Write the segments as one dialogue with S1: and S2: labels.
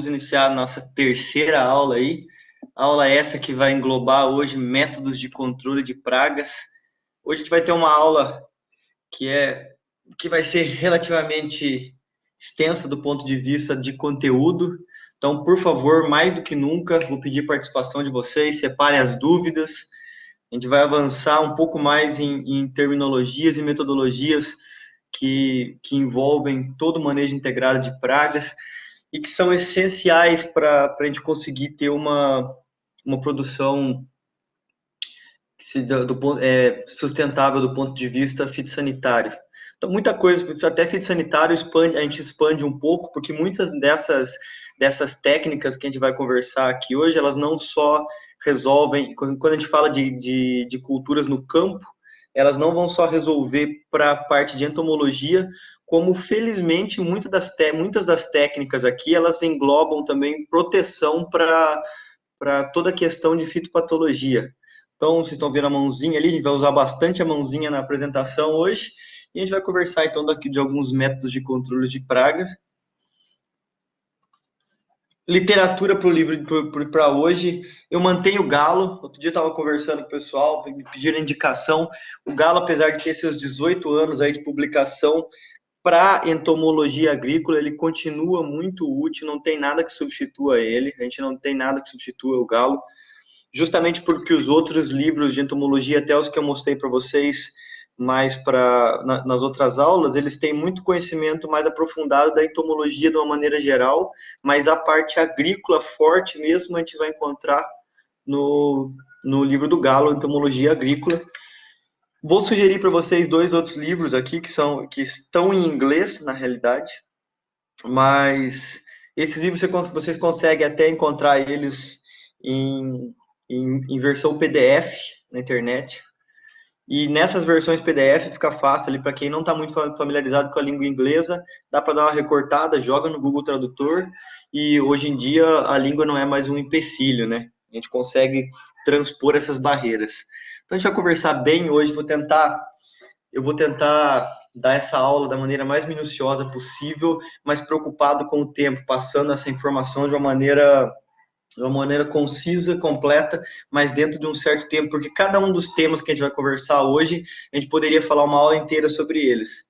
S1: vamos iniciar a nossa terceira aula aí. Aula essa que vai englobar hoje métodos de controle de pragas. Hoje a gente vai ter uma aula que vai ser relativamente extensa do ponto de vista de conteúdo. Então, por favor, mais do que nunca, vou pedir participação de vocês, separem as dúvidas. A gente vai avançar um pouco mais em terminologias e metodologias que envolvem todo o manejo integrado de pragas e que são essenciais para a gente conseguir ter uma produção sustentável do ponto de vista fitossanitário. Então, muita coisa, até fitossanitário, a gente expande um pouco, porque muitas dessas técnicas que a gente vai conversar aqui hoje, elas não só resolvem, quando a gente fala de culturas no campo, elas não vão só resolver para a parte de entomologia, como felizmente muitas das técnicas aqui, elas englobam também proteção para toda a questão de fitopatologia. Então, vocês estão vendo a mãozinha ali, a gente vai usar bastante a mãozinha na apresentação hoje, e a gente vai conversar então daqui de alguns métodos de controle de praga. Literatura para o livro para hoje, eu mantenho o Galo. Outro dia eu estava conversando com o pessoal, me pediram indicação. O Galo, apesar de ter seus 18 anos aí de publicação, para entomologia agrícola, ele continua muito útil, não tem nada que substitua ele, a gente não tem nada que substitua o Galo, justamente porque os outros livros de entomologia, até os que eu mostrei para vocês nas outras aulas, eles têm muito conhecimento mais aprofundado da entomologia de uma maneira geral, mas a parte agrícola forte mesmo a gente vai encontrar no livro do Galo, Entomologia Agrícola. Vou sugerir para vocês dois outros livros aqui que estão em inglês, na realidade, mas esses livros vocês conseguem até encontrar eles em versão PDF na internet. E nessas versões PDF fica fácil ali para quem não está muito familiarizado com a língua inglesa, dá para dar uma recortada, joga no Google Tradutor, e hoje em dia a língua não é mais um empecilho, né? A gente consegue transpor essas barreiras. Então a gente vai conversar bem hoje, eu vou tentar dar essa aula da maneira mais minuciosa possível, mas preocupado com o tempo, passando essa informação de uma maneira concisa, completa, mas dentro de um certo tempo, porque cada um dos temas que a gente vai conversar hoje, a gente poderia falar uma aula inteira sobre eles.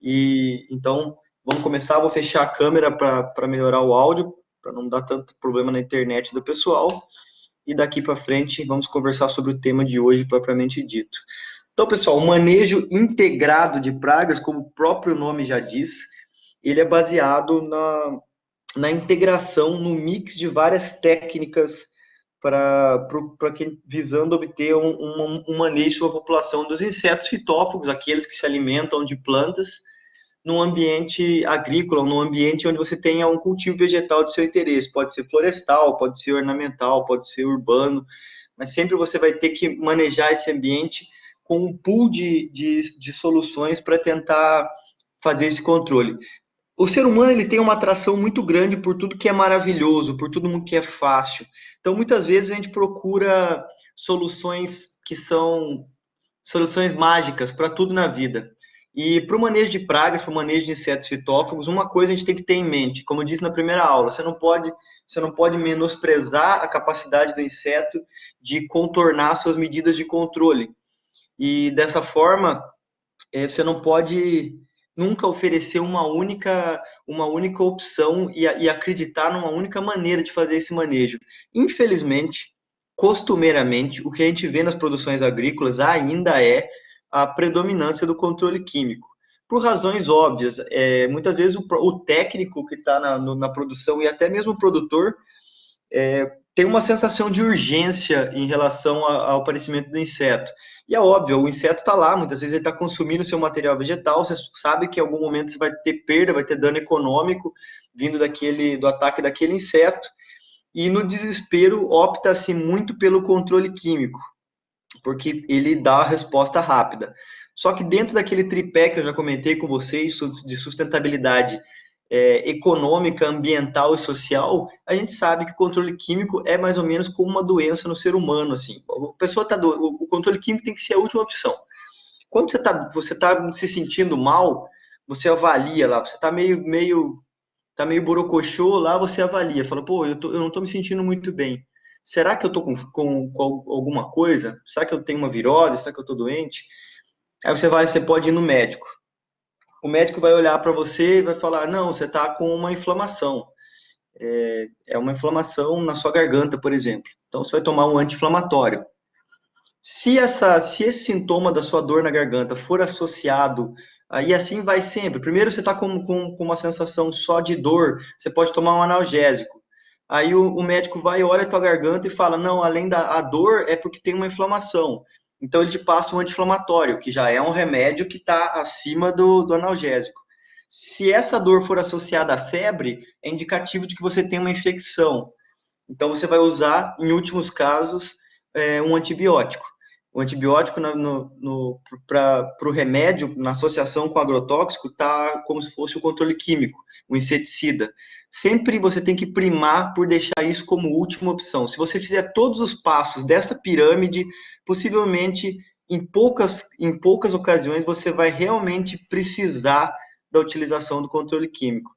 S1: E então, vamos começar, vou fechar a câmera para melhorar o áudio, para não dar tanto problema na internet do pessoal, e daqui para frente vamos conversar sobre o tema de hoje propriamente dito. Então, pessoal, o manejo integrado de pragas, como o próprio nome já diz, ele é baseado na integração, no mix de várias técnicas visando obter um manejo da população dos insetos fitófagos, aqueles que se alimentam de plantas, num ambiente agrícola, num ambiente onde você tenha um cultivo vegetal de seu interesse. Pode ser florestal, pode ser ornamental, pode ser urbano, mas sempre você vai ter que manejar esse ambiente com um pool de soluções para tentar fazer esse controle. O ser humano ele tem uma atração muito grande por tudo que é maravilhoso, por tudo que é fácil. Então, muitas vezes a gente procura soluções que são soluções mágicas para tudo na vida. E para o manejo de pragas, para o manejo de insetos fitófagos, uma coisa a gente tem que ter em mente, como eu disse na primeira aula, você não pode menosprezar a capacidade do inseto de contornar suas medidas de controle. E dessa forma, você não pode nunca oferecer uma única opção e acreditar numa única maneira de fazer esse manejo. Infelizmente, costumeiramente, o que a gente vê nas produções agrícolas ainda é a predominância do controle químico. Por razões óbvias, muitas vezes o técnico que está na produção e até mesmo o produtor tem uma sensação de urgência em relação ao aparecimento do inseto. E é óbvio, o inseto está lá, muitas vezes ele está consumindo seu material vegetal, você sabe que em algum momento você vai ter perda, vai ter dano econômico vindo do ataque daquele inseto, e no desespero opta-se muito pelo controle químico, porque ele dá a resposta rápida. Só que dentro daquele tripé que eu já comentei com vocês, de sustentabilidade econômica, ambiental e social, a gente sabe que o controle químico é mais ou menos como uma doença no ser humano, assim. O controle químico tem que ser a última opção. Quando você tá se sentindo mal, você avalia lá, você está meio tá meio borocochô, lá você avalia, fala, pô, eu não tô me sentindo muito bem. Será que eu tô com alguma coisa? Será que eu tenho uma virose? Será que eu tô doente? Aí você pode ir no médico. O médico vai olhar para você e vai falar, não, você tá com uma inflamação. É uma inflamação na sua garganta, por exemplo. Então você vai tomar um anti-inflamatório. Se esse sintoma da sua dor na garganta for associado, aí assim vai sempre. Primeiro você está com uma sensação só de dor, você pode tomar um analgésico. Aí o médico vai, olha a tua garganta e fala, não, além da a dor é porque tem uma inflamação. Então ele te passa um anti-inflamatório, que já é um remédio que está acima do analgésico. Se essa dor for associada à febre, é indicativo de que você tem uma infecção. Então você vai usar, em últimos casos, um antibiótico. O antibiótico para o remédio, na associação com o agrotóxico, está como se fosse o controle químico, o inseticida. Sempre você tem que primar por deixar isso como última opção. Se você fizer todos os passos dessa pirâmide, possivelmente em poucas ocasiões você vai realmente precisar da utilização do controle químico.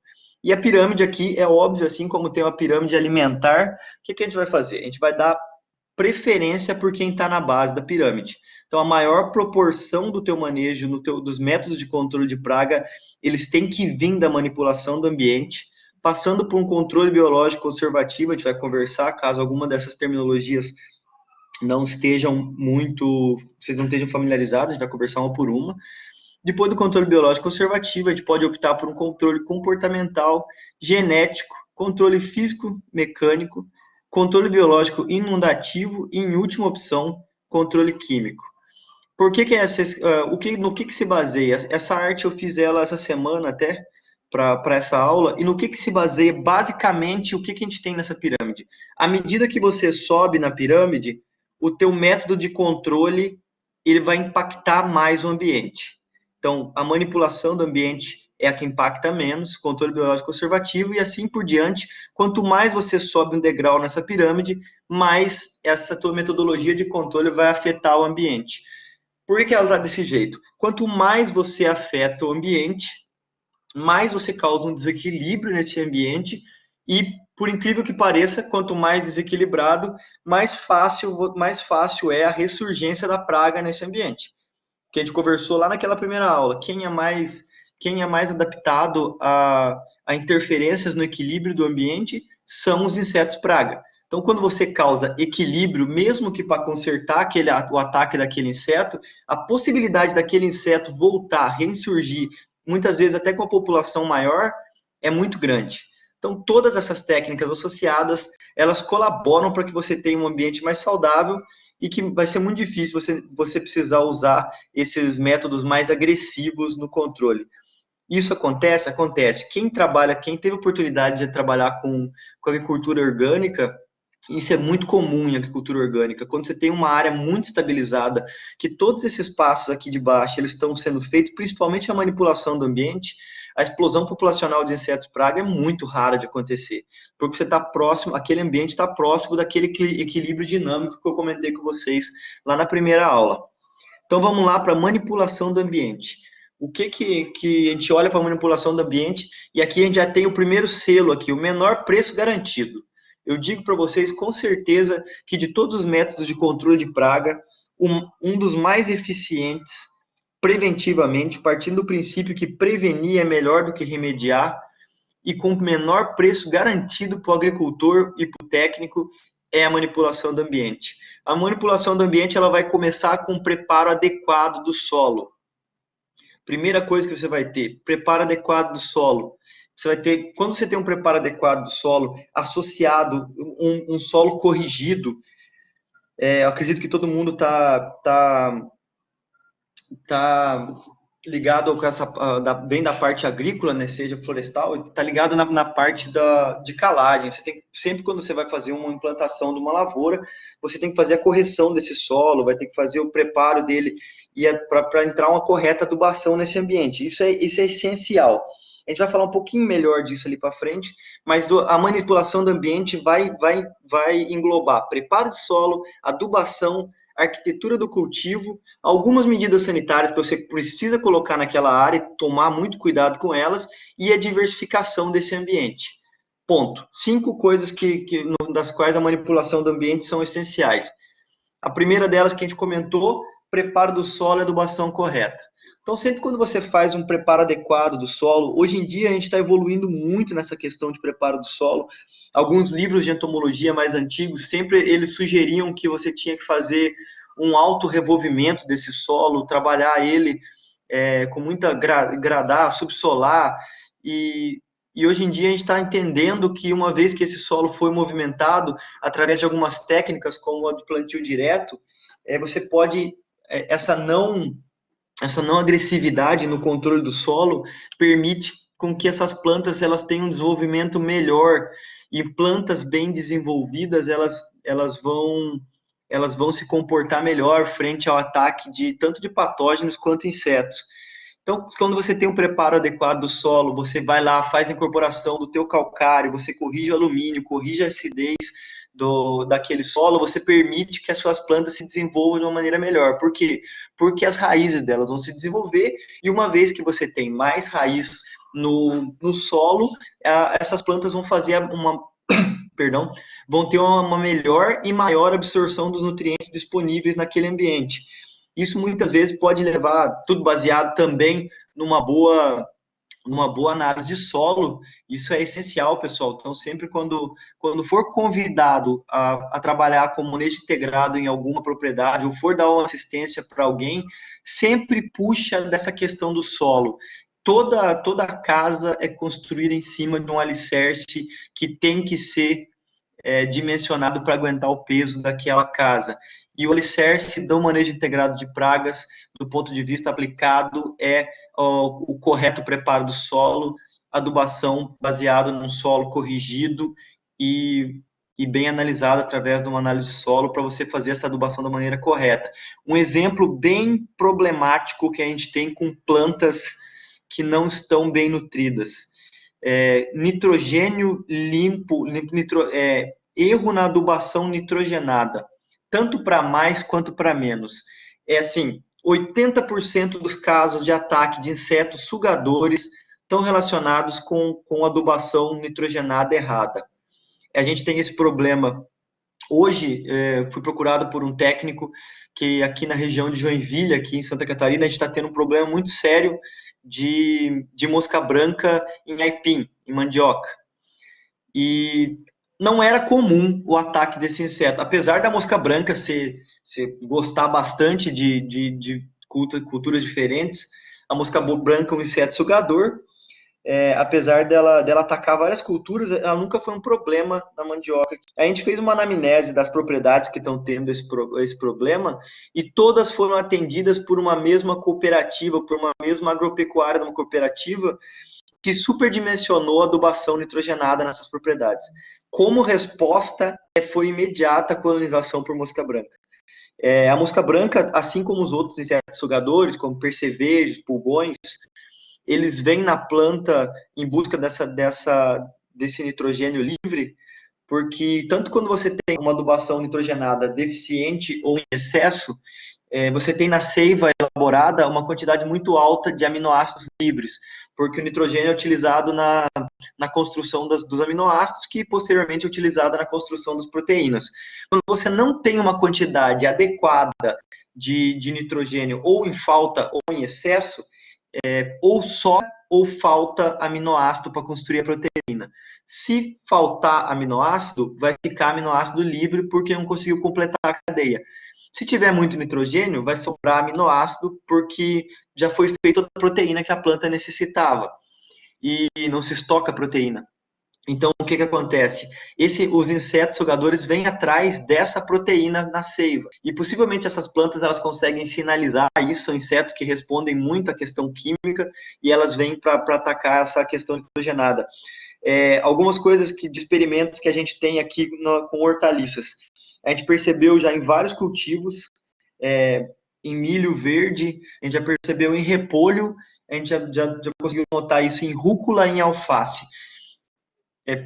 S1: E a pirâmide aqui é óbvio, assim como tem uma pirâmide alimentar, o que a gente vai fazer? A gente vai dar preferência por quem está na base da pirâmide. Então, a maior proporção do teu manejo, dos métodos de controle de praga, eles têm que vir da manipulação do ambiente, passando por um controle biológico conservativo. A gente vai conversar, caso alguma dessas terminologias não estejam muito, vocês não estejam familiarizados, a gente vai conversar uma por uma. Depois do controle biológico conservativo, a gente pode optar por um controle comportamental, genético, controle físico-mecânico, controle biológico inundativo e, em última opção, controle químico. Por que essa, no que se baseia? Essa arte eu fiz ela essa semana até, para essa aula, e no que se baseia basicamente o que a gente tem nessa pirâmide? À medida que você sobe na pirâmide, o teu método de controle ele vai impactar mais o ambiente. Então, a manipulação do ambiente é a que impacta menos, controle biológico conservativo e assim por diante. Quanto mais você sobe um degrau nessa pirâmide, mais essa tua metodologia de controle vai afetar o ambiente. Por que ela está desse jeito? Quanto mais você afeta o ambiente, mais você causa um desequilíbrio nesse ambiente e, por incrível que pareça, quanto mais desequilibrado, mais fácil é a ressurgência da praga nesse ambiente. Que a gente conversou lá naquela primeira aula. Quem é mais adaptado a interferências no equilíbrio do ambiente são os insetos praga. Então, quando você causa equilíbrio, mesmo que para consertar o ataque daquele inseto, a possibilidade daquele inseto voltar, ressurgir, muitas vezes até com a população maior, é muito grande. Então, todas essas técnicas associadas, elas colaboram para que você tenha um ambiente mais saudável e que vai ser muito difícil você precisar usar esses métodos mais agressivos no controle. Isso acontece? Acontece. Quem teve oportunidade de trabalhar com agricultura orgânica, isso é muito comum em agricultura orgânica. Quando você tem uma área muito estabilizada, que todos esses passos aqui de baixo eles estão sendo feitos, principalmente a manipulação do ambiente, a explosão populacional de insetos praga é muito rara de acontecer, porque você está próximo, aquele ambiente está próximo daquele equilíbrio dinâmico que eu comentei com vocês lá na primeira aula. Então vamos lá para a manipulação do ambiente. O que a gente olha para a manipulação do ambiente, e aqui a gente já tem o primeiro selo aqui, o menor preço garantido. Eu digo para vocês com certeza que de todos os métodos de controle de praga, um dos mais eficientes preventivamente, partindo do princípio que prevenir é melhor do que remediar, e com menor preço garantido para o agricultor e para o técnico, é a manipulação do ambiente. A manipulação do ambiente ela vai começar com um preparo adequado do solo. Primeira coisa que você vai ter, preparo adequado do solo. Você vai ter, quando você tem um preparo adequado do solo, associado um solo corrigido, eu acredito que todo mundo tá ligado com essa, bem da parte agrícola, né, seja florestal, está ligado na parte de calagem. Você tem, sempre quando você vai fazer uma implantação de uma lavoura, você tem que fazer a correção desse solo, vai ter que fazer o preparo dele e para entrar uma correta adubação nesse ambiente. Isso é essencial. A gente vai falar um pouquinho melhor disso ali para frente, mas a manipulação do ambiente vai englobar preparo de solo, adubação, arquitetura do cultivo, algumas medidas sanitárias que você precisa colocar naquela área e tomar muito cuidado com elas, e a diversificação desse ambiente. Ponto. 5 coisas das quais a manipulação do ambiente são essenciais. A primeira delas que a gente comentou, preparo do solo e adubação correta. Então, sempre quando você faz um preparo adequado do solo, hoje em dia a gente está evoluindo muito nessa questão de preparo do solo. Alguns livros de entomologia mais antigos, sempre eles sugeriam que você tinha que fazer um auto-revolvimento desse solo, trabalhar ele com muita gradar, subsolar, e hoje em dia a gente está entendendo que uma vez que esse solo foi movimentado, através de algumas técnicas, como a do plantio direto, você pode, essa não agressividade no controle do solo permite com que essas plantas elas tenham um desenvolvimento melhor, e plantas bem desenvolvidas elas vão se comportar melhor frente ao ataque de tanto de patógenos quanto insetos. Então, quando você tem um preparo adequado do solo, você vai lá, faz a incorporação do teu calcário, você corrige o alumínio, corrige a acidez daquele solo, você permite que as suas plantas se desenvolvam de uma maneira melhor. Por quê? Porque as raízes delas vão se desenvolver, e uma vez que você tem mais raiz no solo, essas plantas vão fazer vão ter uma melhor e maior absorção dos nutrientes disponíveis naquele ambiente. Isso muitas vezes pode levar, tudo baseado também numa boa análise de solo. Isso é essencial, pessoal. Então, sempre quando for convidado a trabalhar com manejo integrado em alguma propriedade, ou for dar uma assistência para alguém, sempre puxa dessa questão do solo. Toda casa é construída em cima de um alicerce que tem que ser dimensionado para aguentar o peso daquela casa. E o alicerce do manejo integrado de pragas, do ponto de vista aplicado, é o correto preparo do solo, adubação baseado num solo corrigido e bem analisado através de uma análise de solo para você fazer essa adubação da maneira correta. Um exemplo bem problemático que a gente tem com plantas que não estão bem nutridas. Nitrogênio limpo, erro na adubação nitrogenada, tanto para mais quanto para menos. Assim, 80% dos casos de ataque de insetos sugadores estão relacionados com adubação nitrogenada errada. A gente tem esse problema. Hoje, fui procurado por um técnico que aqui na região de Joinville, aqui em Santa Catarina, a gente está tendo um problema muito sério de mosca branca em aipim, em mandioca. E não era comum o ataque desse inseto. Apesar da mosca branca gostar bastante de culturas diferentes, a mosca branca é um inseto sugador. Apesar dela atacar várias culturas, ela nunca foi um problema na mandioca. A gente fez uma anamnese das propriedades que estão tendo esse problema, e todas foram atendidas por uma mesma cooperativa, por uma mesma agropecuária de uma cooperativa, que superdimensionou a adubação nitrogenada nessas propriedades. Como resposta, foi imediata a colonização por mosca branca. A mosca branca, assim como os outros insetos sugadores, como percevejos, pulgões, eles vêm na planta em busca desse nitrogênio livre, porque tanto quando você tem uma adubação nitrogenada deficiente ou em excesso, você tem na seiva elaborada uma quantidade muito alta de aminoácidos livres, porque o nitrogênio é utilizado na construção dos aminoácidos, que posteriormente é utilizado na construção das proteínas. Quando você não tem uma quantidade adequada de nitrogênio, ou em falta ou em excesso, ou sobra ou falta aminoácido para construir a proteína. Se faltar aminoácido, vai ficar aminoácido livre porque não conseguiu completar a cadeia. Se tiver muito nitrogênio, vai sobrar aminoácido porque já foi feita a proteína que a planta necessitava e não se estoca a proteína. Então, o que acontece? Os insetos sugadores vêm atrás dessa proteína na seiva. E possivelmente essas plantas elas conseguem sinalizar isso, são insetos que respondem muito à questão química, e elas vêm para atacar essa questão nitrogenada. Algumas coisas de experimentos que a gente tem aqui com hortaliças. A gente percebeu já em vários cultivos, em milho verde, a gente já percebeu em repolho, a gente já conseguiu notar isso em rúcula e em alface.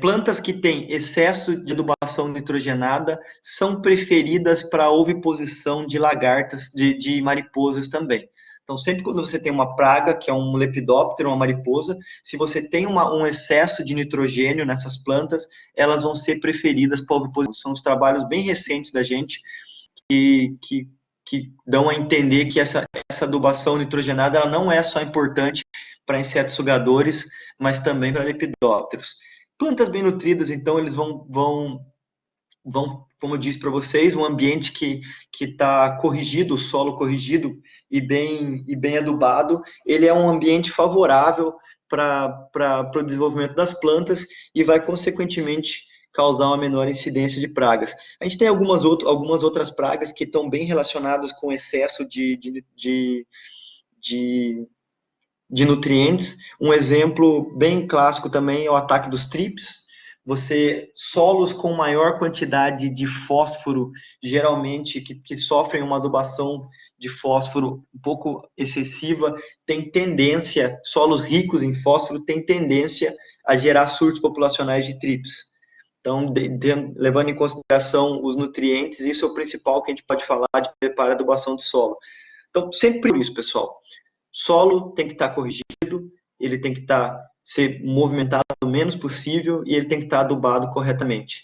S1: Plantas que têm excesso de adubação nitrogenada são preferidas para oviposição de lagartas, de mariposas também. Então, sempre quando você tem uma praga, que é um lepidóptero, uma mariposa, se você tem um excesso de nitrogênio nessas plantas, elas vão ser preferidas para oviposição. São os trabalhos bem recentes da gente que dão a entender que essa adubação nitrogenada ela não é só importante para insetos sugadores, mas também para lepidópteros. Plantas bem nutridas, então, eles vão como eu disse para vocês, um ambiente que está corrigido, o solo corrigido e bem adubado, ele é um ambiente favorável para o desenvolvimento das plantas e vai, consequentemente, causar uma menor incidência de pragas. A gente tem algumas outras pragas que estão bem relacionadas com excesso de nutrientes. Um exemplo bem clássico também é o ataque dos trips. Solos com maior quantidade de fósforo, geralmente que sofrem uma adubação de fósforo um pouco excessiva, solos ricos em fósforo têm tendência a gerar surtos populacionais de trips. Então, levando em consideração os nutrientes, isso é o principal que a gente pode falar de preparo e adubação do solo. Então, sempre isso, pessoal. Solo tem que estar corrigido, ele tem que ser movimentado o menos possível e ele tem que estar adubado corretamente.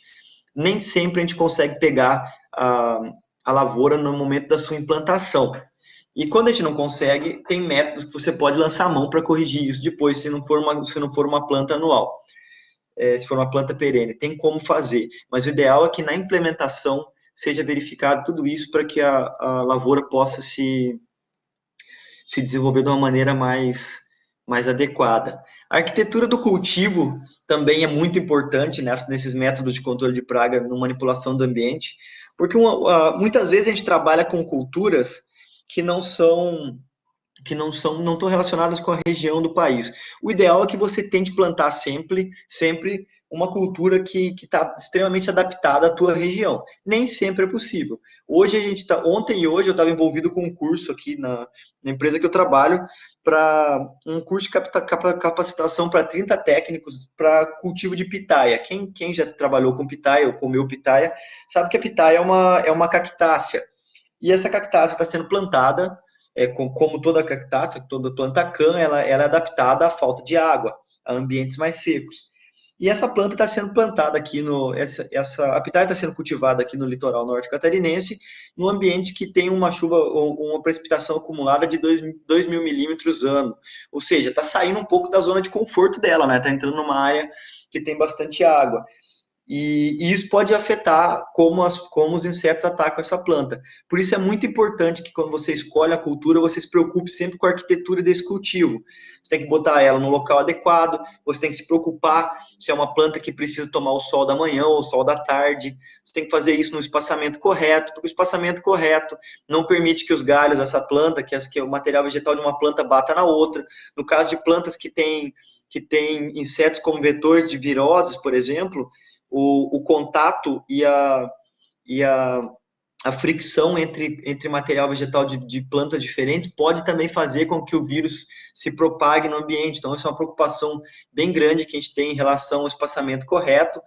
S1: Nem sempre a gente consegue pegar a lavoura no momento da sua implantação. E quando a gente não consegue, tem métodos que você pode lançar a mão para corrigir isso depois, se não for uma planta anual. Se for uma planta perene, tem como fazer. Mas o ideal é que na implementação seja verificado tudo isso para que a lavoura possa se desenvolver de uma maneira mais adequada. A arquitetura do cultivo também é muito importante nesses métodos de controle de praga, na manipulação do ambiente, porque muitas vezes a gente trabalha com culturas que não estão relacionadas com a região do país. O ideal é que você tente plantar sempre uma cultura que está extremamente adaptada à tua região. Nem sempre é possível. Ontem e hoje eu estava envolvido com um curso aqui na empresa que eu trabalho, para um curso de capacitação para 30 técnicos para cultivo de pitaia. Quem já trabalhou com pitaia ou comeu pitaia, sabe que a pitaia é uma cactácea. E essa cactácea está sendo plantada, como toda cactácea, toda planta cã, ela é adaptada à falta de água, a ambientes mais secos. E essa planta está sendo plantada aqui a pitaia está sendo cultivada aqui no litoral norte catarinense, num ambiente que tem uma chuva, uma precipitação acumulada de 2.000 milímetros ano. Ou seja, está saindo um pouco da zona de conforto dela, né? Está entrando numa área que tem bastante água. E isso pode afetar como os insetos atacam essa planta. Por isso é muito importante que quando você escolhe a cultura, você se preocupe sempre com a arquitetura desse cultivo. Você tem que botar ela no local adequado, você tem que se preocupar se é uma planta que precisa tomar o sol da manhã ou o sol da tarde. Você tem que fazer isso no espaçamento correto, porque o espaçamento correto não permite que os galhos dessa planta, que é o material vegetal de uma planta, bata na outra. No caso de plantas que têm insetos como vetores de viroses, por exemplo, o contato e a fricção entre material vegetal de plantas diferentes pode também fazer com que o vírus se propague no ambiente. Então, isso é uma preocupação bem grande que a gente tem em relação ao espaçamento correto.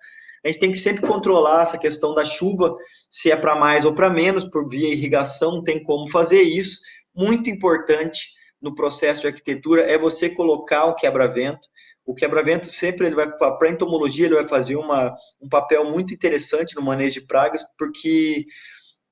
S1: A gente tem que sempre controlar essa questão da chuva, se é para mais ou para menos, por via irrigação, tem como fazer isso. Muito importante no processo de arquitetura é você colocar um quebra-vento. O quebra-vento sempre, para a entomologia, ele vai fazer um papel muito interessante no manejo de pragas, porque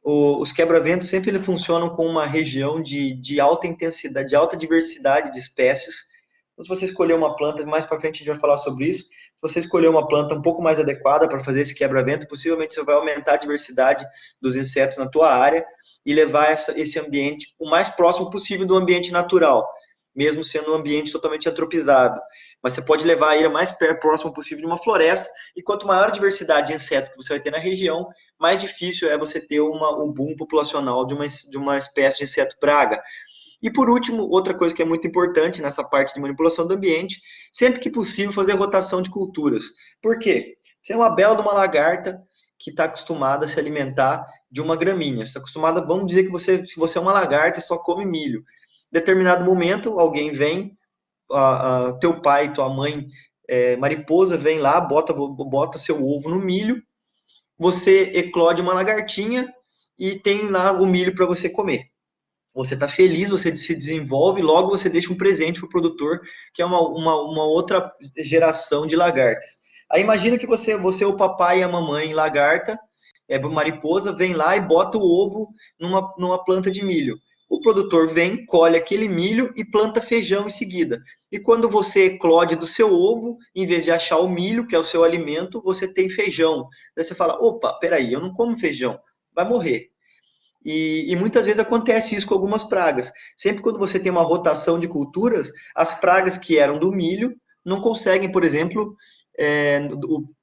S1: os quebra-ventos sempre funcionam com uma região de alta intensidade, de alta diversidade de espécies. Então, se você escolher uma planta, mais para frente a gente vai falar sobre isso, se você escolher uma planta um pouco mais adequada para fazer esse quebra-vento, possivelmente você vai aumentar a diversidade dos insetos na tua área e levar esse ambiente o mais próximo possível do ambiente natural, mesmo sendo um ambiente totalmente antropizado. Mas você pode levar ele o mais próximo possível de uma floresta, e quanto maior a diversidade de insetos que você vai ter na região, mais difícil é você ter um boom populacional de uma espécie de inseto praga. E por último, outra coisa que é muito importante nessa parte de manipulação do ambiente, sempre que possível fazer rotação de culturas. Por quê? Você é uma bela de uma lagarta que está acostumada a se alimentar de uma gramínea. Você está acostumada, vamos dizer que se você é uma lagarta e só come milho. Em determinado momento, alguém vem, teu pai, tua mãe mariposa vem lá, bota seu ovo no milho, você eclode uma lagartinha e tem lá o milho para você comer. Você está feliz, você se desenvolve, logo você deixa um presente para o produtor, que é uma outra geração de lagartas. Aí imagina que você é o papai e a mamãe lagarta, mariposa, vem lá e bota o ovo numa planta de milho. O produtor vem, colhe aquele milho e planta feijão em seguida. E quando você eclode do seu ovo, em vez de achar o milho, que é o seu alimento, você tem feijão. Aí você fala, opa, peraí, eu não como feijão, vai morrer. E muitas vezes acontece isso com algumas pragas. Sempre quando você tem uma rotação de culturas, as pragas que eram do milho não conseguem, por exemplo,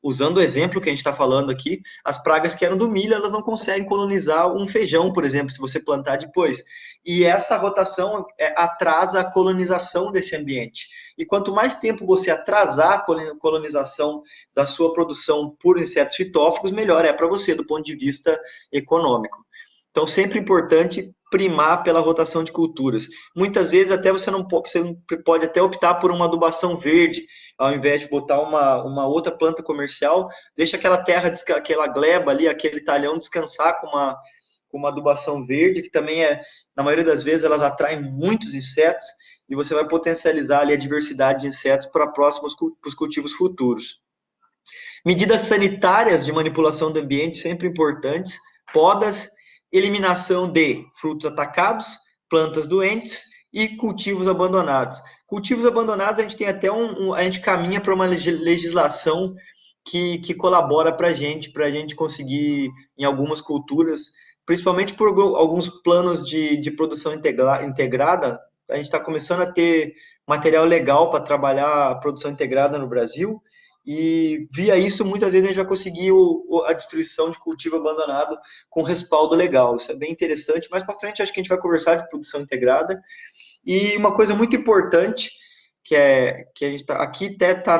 S1: usando o exemplo que a gente está falando aqui, as pragas que eram do milho, elas não conseguem colonizar um feijão, por exemplo, se você plantar depois. E essa rotação atrasa a colonização desse ambiente. E quanto mais tempo você atrasar a colonização da sua produção por insetos fitófagos, melhor é para você, do ponto de vista econômico. Então, sempre importante primar pela rotação de culturas. Muitas vezes até você pode até optar por uma adubação verde, ao invés de botar uma outra planta comercial, deixa aquela terra, aquela gleba ali, aquele talhão descansar com uma adubação verde, que também na maioria das vezes, elas atraem muitos insetos, e você vai potencializar ali a diversidade de insetos para os cultivos futuros. Medidas sanitárias de manipulação do ambiente, sempre importantes, podas, eliminação de frutos atacados, plantas doentes e cultivos abandonados. Cultivos abandonados, a gente tem até a gente caminha para uma legislação que colabora para a gente conseguir, em algumas culturas, principalmente por alguns planos de produção integrada, a gente está começando a ter material legal para trabalhar a produção integrada no Brasil, e via isso, muitas vezes a gente vai conseguir a destruição de cultivo abandonado com respaldo legal. Isso é bem interessante. Mais para frente, acho que a gente vai conversar de produção integrada. E uma coisa muito importante, que a gente aqui até está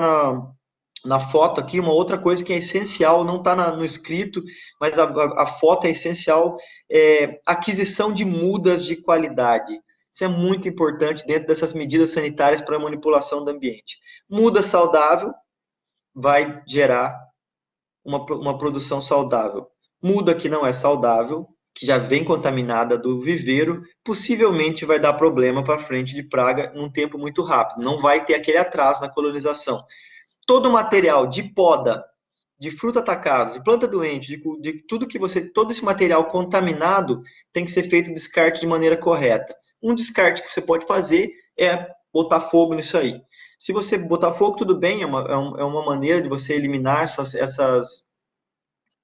S1: na foto aqui, uma outra coisa que é essencial, não está no escrito, mas a foto é essencial, aquisição de mudas de qualidade. Isso é muito importante dentro dessas medidas sanitárias para a manipulação do ambiente. Muda saudável vai gerar uma produção saudável. Muda que não é saudável, que já vem contaminada do viveiro, possivelmente vai dar problema para frente de praga num tempo muito rápido. Não vai ter aquele atraso na colonização. Todo material de poda, de fruta atacada, de planta doente, de tudo todo esse material contaminado tem que ser feito descarte de maneira correta. Um descarte que você pode fazer é botar fogo nisso aí. Se você botar fogo, tudo bem, é uma maneira de você eliminar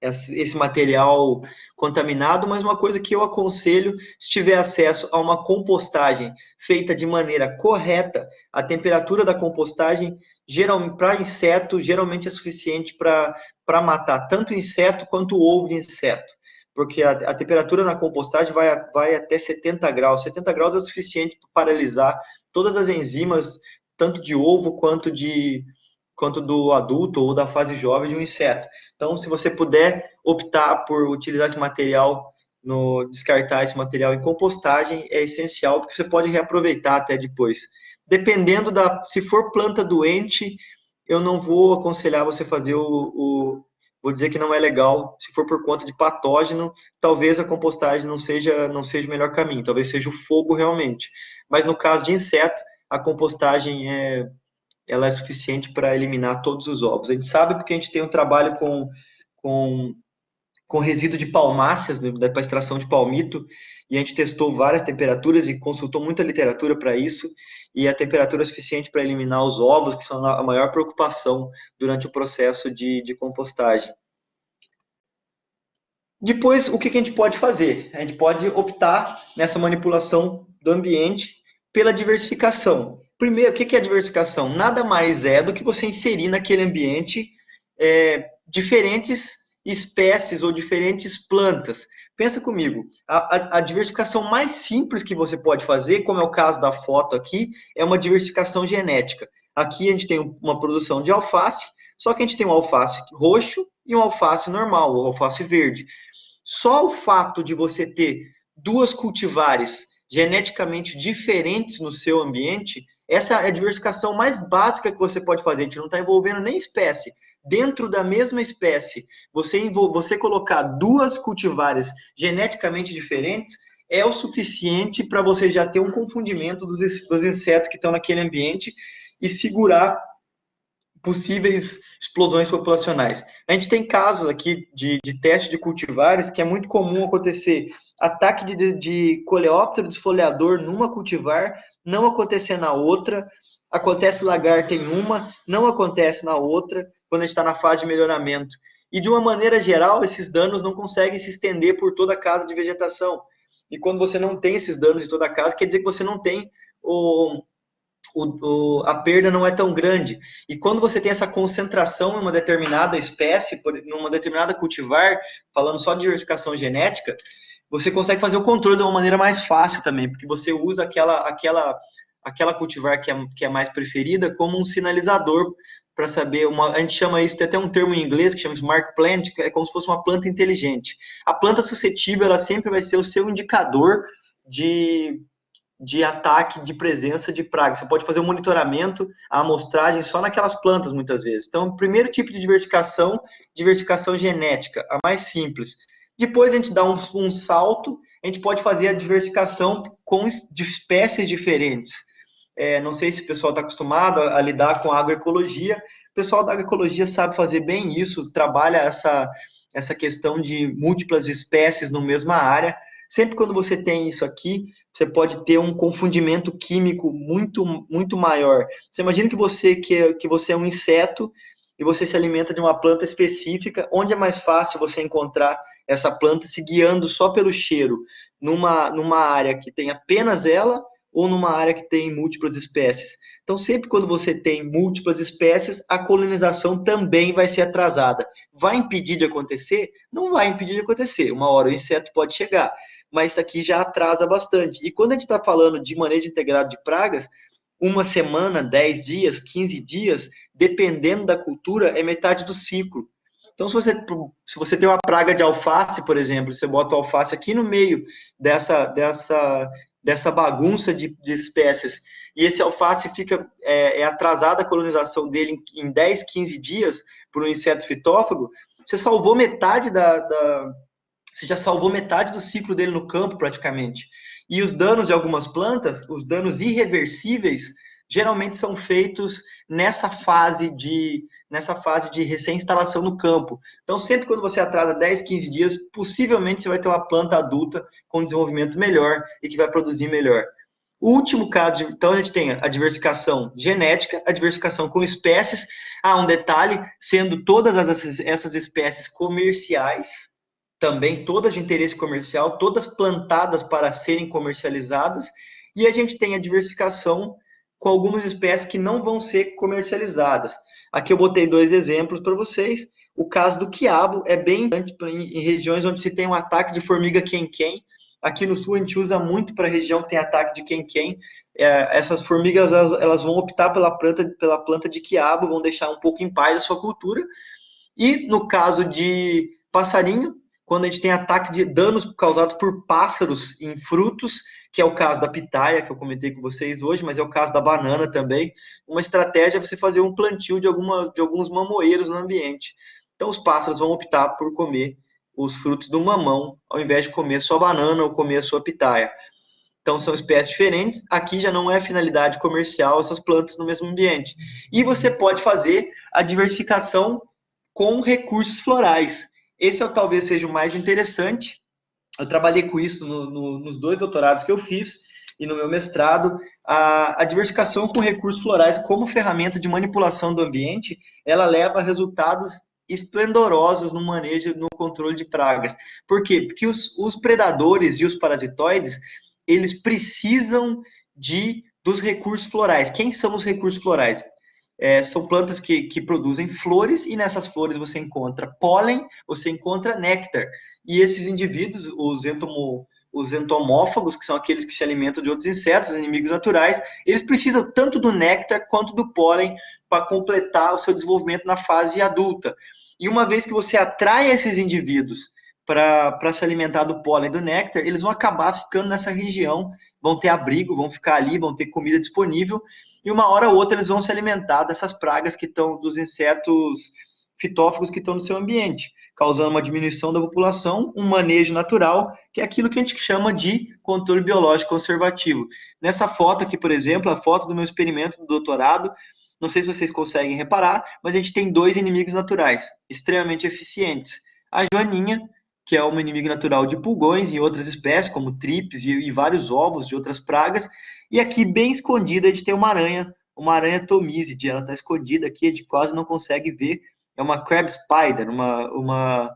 S1: esse material contaminado, mas uma coisa que eu aconselho, se tiver acesso a uma compostagem feita de maneira correta, a temperatura da compostagem para inseto geralmente é suficiente para matar tanto inseto quanto o ovo de inseto, porque a temperatura na compostagem vai até 70 graus. 70 graus é o suficiente para paralisar todas as enzimas, tanto de ovo quanto do adulto ou da fase jovem de um inseto. Então, se você puder optar por utilizar esse material, descartar esse material em compostagem, é essencial, porque você pode reaproveitar até depois. Dependendo se for planta doente, eu não vou aconselhar você fazer vou dizer que não é legal. Se for por conta de patógeno, talvez a compostagem não seja o melhor caminho, talvez seja o fogo realmente. Mas no caso de inseto, a compostagem ela é suficiente para eliminar todos os ovos. A gente sabe porque a gente tem um trabalho com resíduo de palmáceas, né, para extração de palmito, e a gente testou várias temperaturas e consultou muita literatura para isso, e a temperatura é suficiente para eliminar os ovos, que são a maior preocupação durante o processo de compostagem. Depois, o que a gente pode fazer? A gente pode optar nessa manipulação do ambiente pela diversificação. Primeiro, o que é a diversificação? Nada mais é do que você inserir naquele ambiente diferentes espécies ou diferentes plantas. Pensa comigo, a diversificação mais simples que você pode fazer, como é o caso da foto aqui, é uma diversificação genética. Aqui a gente tem uma produção de alface, só que a gente tem um alface roxo e um alface normal, o alface verde. Só o fato de você ter duas cultivares geneticamente diferentes no seu ambiente Essa é a diversificação mais básica que você pode fazer. A gente não está envolvendo nem espécie. Dentro da mesma espécie, você colocar duas cultivares geneticamente diferentes é o suficiente para você já ter um confundimento dos insetos que estão naquele ambiente e segurar possíveis explosões populacionais. A gente tem casos aqui de teste de cultivares que é muito comum acontecer ataque de coleóptero desfoliador numa cultivar, não acontecer na outra, acontece lagarta em uma, não acontece na outra, quando a gente está na fase de melhoramento. E de uma maneira geral, esses danos não conseguem se estender por toda a casa de vegetação. E quando você não tem esses danos de toda a casa, quer dizer que você não tem a perda não é tão grande. E quando você tem essa concentração em uma determinada espécie, numa determinada cultivar, falando só de diversificação genética, você consegue fazer o controle de uma maneira mais fácil também, porque você usa aquela cultivar que é mais preferida como um sinalizador para saber, a gente chama isso, tem até um termo em inglês que chama Smart Plant, que é como se fosse uma planta inteligente. A planta suscetível, ela sempre vai ser o seu indicador de ataque, de presença de praga. Você pode fazer um monitoramento, a amostragem só naquelas plantas, muitas vezes. Então, o primeiro tipo de diversificação genética, a mais simples. Depois a gente dá um salto, a gente pode fazer a diversificação de espécies diferentes. Não sei se o pessoal está acostumado a lidar com a agroecologia. O pessoal da agroecologia sabe fazer bem isso, trabalha essa questão de múltiplas espécies na mesma área. Sempre quando você tem isso aqui, você pode ter um confundimento químico muito, muito maior. Você imagina que você é um inseto e você se alimenta de uma planta específica, onde é mais fácil você encontrar essa planta se guiando só pelo cheiro, numa área que tem apenas ela ou numa área que tem múltiplas espécies. Então, sempre quando você tem múltiplas espécies, a colonização também vai ser atrasada. Vai impedir de acontecer? Não vai impedir de acontecer. Uma hora o inseto pode chegar, mas isso aqui já atrasa bastante. E quando a gente está falando de manejo integrado de pragas, uma semana, 10 dias, 15 dias, dependendo da cultura, é metade do ciclo. Então, se você tem uma praga de alface, por exemplo, você bota o alface aqui no meio dessa bagunça de espécies, e esse alface fica atrasada a colonização dele em 10, 15 dias por um inseto fitófago, você salvou metade você já salvou metade do ciclo dele no campo, praticamente. E os danos de algumas plantas, os danos irreversíveis, geralmente são feitos nessa fase de recém-instalação no campo. Então, sempre quando você atrasa 10, 15 dias, possivelmente você vai ter uma planta adulta com desenvolvimento melhor e que vai produzir melhor. O último caso, então, a gente tem a diversificação genética, a diversificação com espécies. Um detalhe, sendo todas essas espécies comerciais, também todas de interesse comercial, todas plantadas para serem comercializadas, e a gente tem a diversificação com algumas espécies que não vão ser comercializadas. Aqui eu botei 2 exemplos para vocês. O caso do quiabo é bem importante em regiões onde se tem um ataque de formiga quem-quem. Aqui no sul a gente usa muito para a região que tem ataque de quem-quem. Essas formigas elas vão optar pela planta de quiabo, vão deixar um pouco em paz a sua cultura. E no caso de passarinho, quando a gente tem ataque de danos causados por pássaros em frutos, que é o caso da pitaia, que eu comentei com vocês hoje, mas é o caso da banana também. Uma estratégia é você fazer um plantio de alguns mamoeiros no ambiente. Então, os pássaros vão optar por comer os frutos do mamão, ao invés de comer sua banana ou comer a sua pitaia. Então, são espécies diferentes. Aqui já não é finalidade comercial essas plantas no mesmo ambiente. E você pode fazer a diversificação com recursos florais. Esse talvez seja o mais interessante. Eu trabalhei com isso nos 2 doutorados que eu fiz e no meu mestrado. A diversificação com recursos florais como ferramenta de manipulação do ambiente, ela leva a resultados esplendorosos no manejo, no controle de pragas. Por quê? Porque os predadores e os parasitoides, eles precisam dos recursos florais. Quem são os recursos florais? São plantas que produzem flores, e nessas flores você encontra pólen, você encontra néctar. E esses indivíduos, os entomófagos, que são aqueles que se alimentam de outros insetos, inimigos naturais, eles precisam tanto do néctar quanto do pólen para completar o seu desenvolvimento na fase adulta. E uma vez que você atrai esses indivíduos para se alimentar do pólen e do néctar, eles vão acabar ficando nessa região, vão ter abrigo, vão ficar ali, vão ter comida disponível, e uma hora ou outra eles vão se alimentar dessas pragas que estão, dos insetos fitófagos que estão no seu ambiente, causando uma diminuição da população, um manejo natural, que é aquilo que a gente chama de controle biológico conservativo. Nessa foto aqui, por exemplo, a foto do meu experimento do doutorado, não sei se vocês conseguem reparar, mas a gente tem dois inimigos naturais, extremamente eficientes. A joaninha, que é um inimigo natural de pulgões e outras espécies, como tripes e vários ovos de outras pragas. E aqui, bem escondida, a gente tem uma aranha tomíside. Ela está escondida aqui, a gente quase não consegue ver. É uma crab spider, uma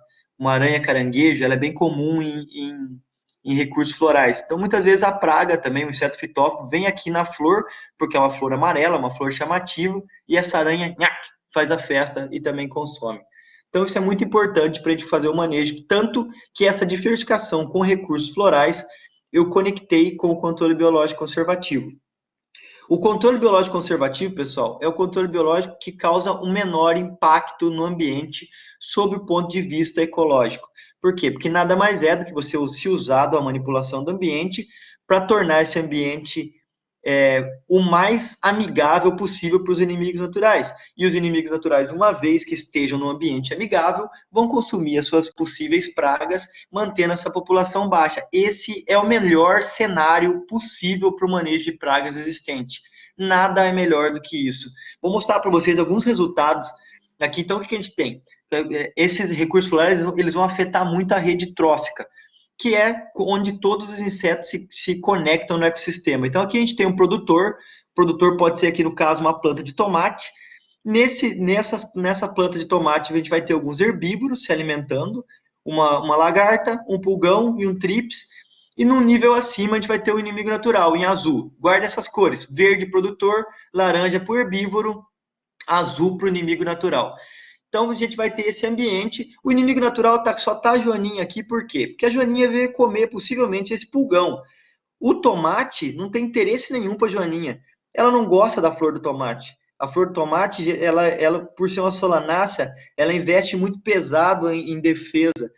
S1: aranha caranguejo. Ela é bem comum em recursos florais. Então, muitas vezes a praga também, o inseto fitófago, vem aqui na flor, porque é uma flor amarela, uma flor chamativa, e essa aranha faz a festa e também consome. Então, isso é muito importante para a gente fazer o manejo, tanto que essa diversificação com recursos florais eu conectei com o controle biológico conservativo. O controle biológico conservativo, pessoal, é o controle biológico que causa um menor impacto no ambiente sob o ponto de vista ecológico. Por quê? Porque nada mais é do que você se usar a manipulação do ambiente para tornar esse ambiente o mais amigável possível para os inimigos naturais. E os inimigos naturais, uma vez que estejam no ambiente amigável, vão consumir as suas possíveis pragas, mantendo essa população baixa. Esse é o melhor cenário possível para o manejo de pragas existente. Nada é melhor do que isso. Vou mostrar para vocês alguns resultados aqui. Então, o que a gente tem? Esses recursos florais, eles vão afetar muito a rede trófica, que é onde todos os insetos se conectam no ecossistema. Então, aqui a gente tem um produtor. O produtor pode ser, aqui no caso, uma planta de tomate. Nessa planta de tomate, a gente vai ter alguns herbívoros se alimentando, uma lagarta, um pulgão e um trips. E no nível acima, a gente vai ter o inimigo natural, em azul. Guarda essas cores: verde, produtor; laranja para o herbívoro; azul para o inimigo natural. Então, a gente vai ter esse ambiente. O inimigo natural só está a joaninha aqui, por quê? Porque a joaninha veio comer, possivelmente, esse pulgão. O tomate não tem interesse nenhum para a joaninha. Ela não gosta da flor do tomate. A flor do tomate, ela por ser uma solanácea, ela investe muito pesado em defesa.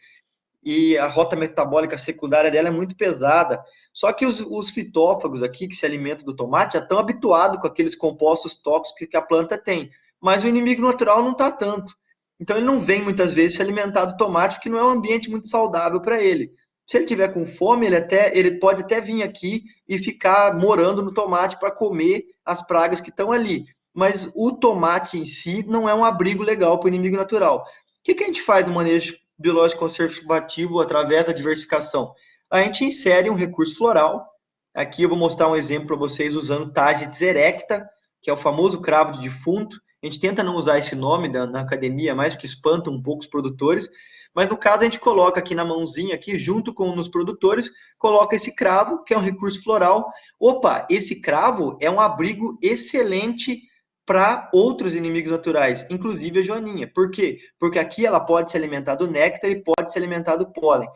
S1: E a rota metabólica secundária dela é muito pesada. Só que os fitófagos aqui, que se alimentam do tomate, já estão habituados com aqueles compostos tóxicos que a planta tem. Mas o inimigo natural não está tanto. Então, ele não vem, muitas vezes, se alimentar do tomate, porque não é um ambiente muito saudável para ele. Se ele tiver com fome, ele pode até vir aqui e ficar morando no tomate para comer as pragas que estão ali. Mas o tomate em si não é um abrigo legal para o inimigo natural. O que a gente faz no manejo biológico conservativo através da diversificação? A gente insere um recurso floral. Aqui eu vou mostrar um exemplo para vocês usando Tagetes erecta, que é o famoso cravo de defunto. A gente tenta não usar esse nome na academia, mais porque espanta um pouco os produtores, mas no caso a gente coloca aqui na mãozinha, aqui junto com os produtores, coloca esse cravo, que é um recurso floral. Opa, esse cravo é um abrigo excelente para outros inimigos naturais, inclusive a joaninha. Por quê? Porque aqui ela pode se alimentar do néctar e pode se alimentar do pólen.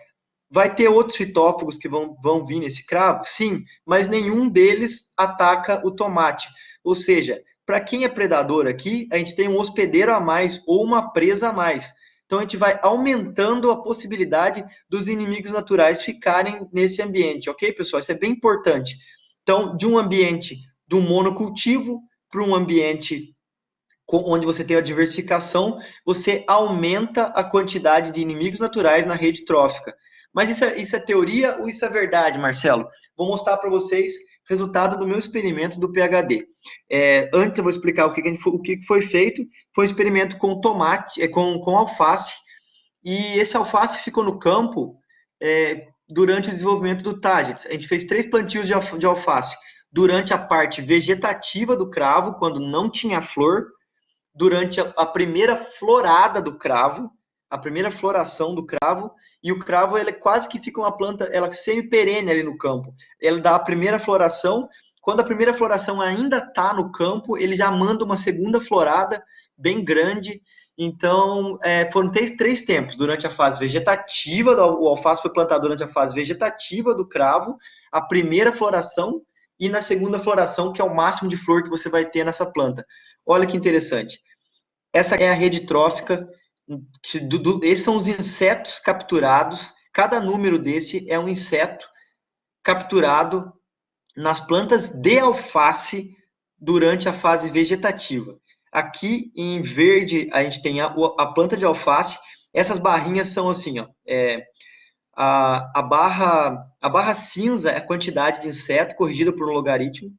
S1: Vai ter outros fitófagos que vão vir nesse cravo? Sim, mas nenhum deles ataca o tomate. Ou seja, para quem é predador aqui, a gente tem um hospedeiro a mais ou uma presa a mais. Então, a gente vai aumentando a possibilidade dos inimigos naturais ficarem nesse ambiente, ok, pessoal? Isso é bem importante. Então, de um ambiente do monocultivo para um ambiente onde você tem a diversificação, você aumenta a quantidade de inimigos naturais na rede trófica. Mas isso é teoria ou isso é verdade, Marcelo? Vou mostrar para vocês resultado do meu experimento do PhD. Antes eu vou explicar o que foi feito. Foi um experimento com tomate, com alface, e esse alface ficou no campo durante o desenvolvimento do Tagetes. A gente fez 3 plantios de alface durante a parte vegetativa do cravo, quando não tinha flor, durante a primeira florada do cravo, a primeira floração do cravo, e o cravo ele quase que fica uma planta, ela semi-perene ali no campo. Ele dá a primeira floração, quando a primeira floração ainda está no campo, ele já manda uma segunda florada bem grande. Então, foram 3 tempos, durante a fase vegetativa, o alface foi plantado durante a fase vegetativa do cravo, a primeira floração, e na segunda floração, que é o máximo de flor que você vai ter nessa planta. Olha que interessante. Essa é a rede trófica. Esses são os insetos capturados. Cada número desse é um inseto capturado nas plantas de alface durante a fase vegetativa. Aqui em verde a gente tem a planta de alface. Essas barrinhas são assim, ó, a barra cinza é a quantidade de inseto corrigida por um logaritmo.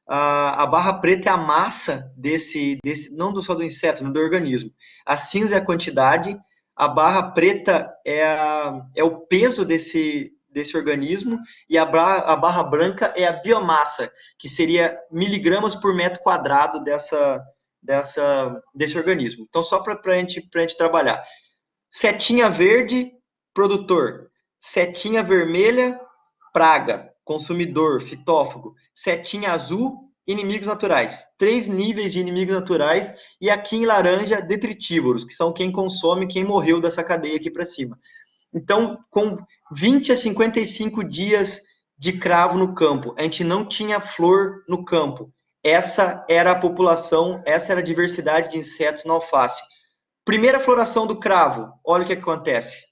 S1: A barra preta é a massa não só do inseto, do organismo. A cinza é a quantidade, a barra preta é o peso desse organismo, e a barra branca é a biomassa, que seria miligramas por metro quadrado desse organismo. Então, só para a gente trabalhar. Setinha verde, produtor. Setinha vermelha, praga, consumidor, fitófago. Setinha azul, inimigos naturais. 3 níveis de inimigos naturais, e aqui em laranja, detritívoros, que são quem consome, quem morreu dessa cadeia aqui para cima. Então, com 20 a 55 dias de cravo no campo, a gente não tinha flor no campo. Essa era a população, essa era a diversidade de insetos na alface. Primeira floração do cravo, olha o que acontece.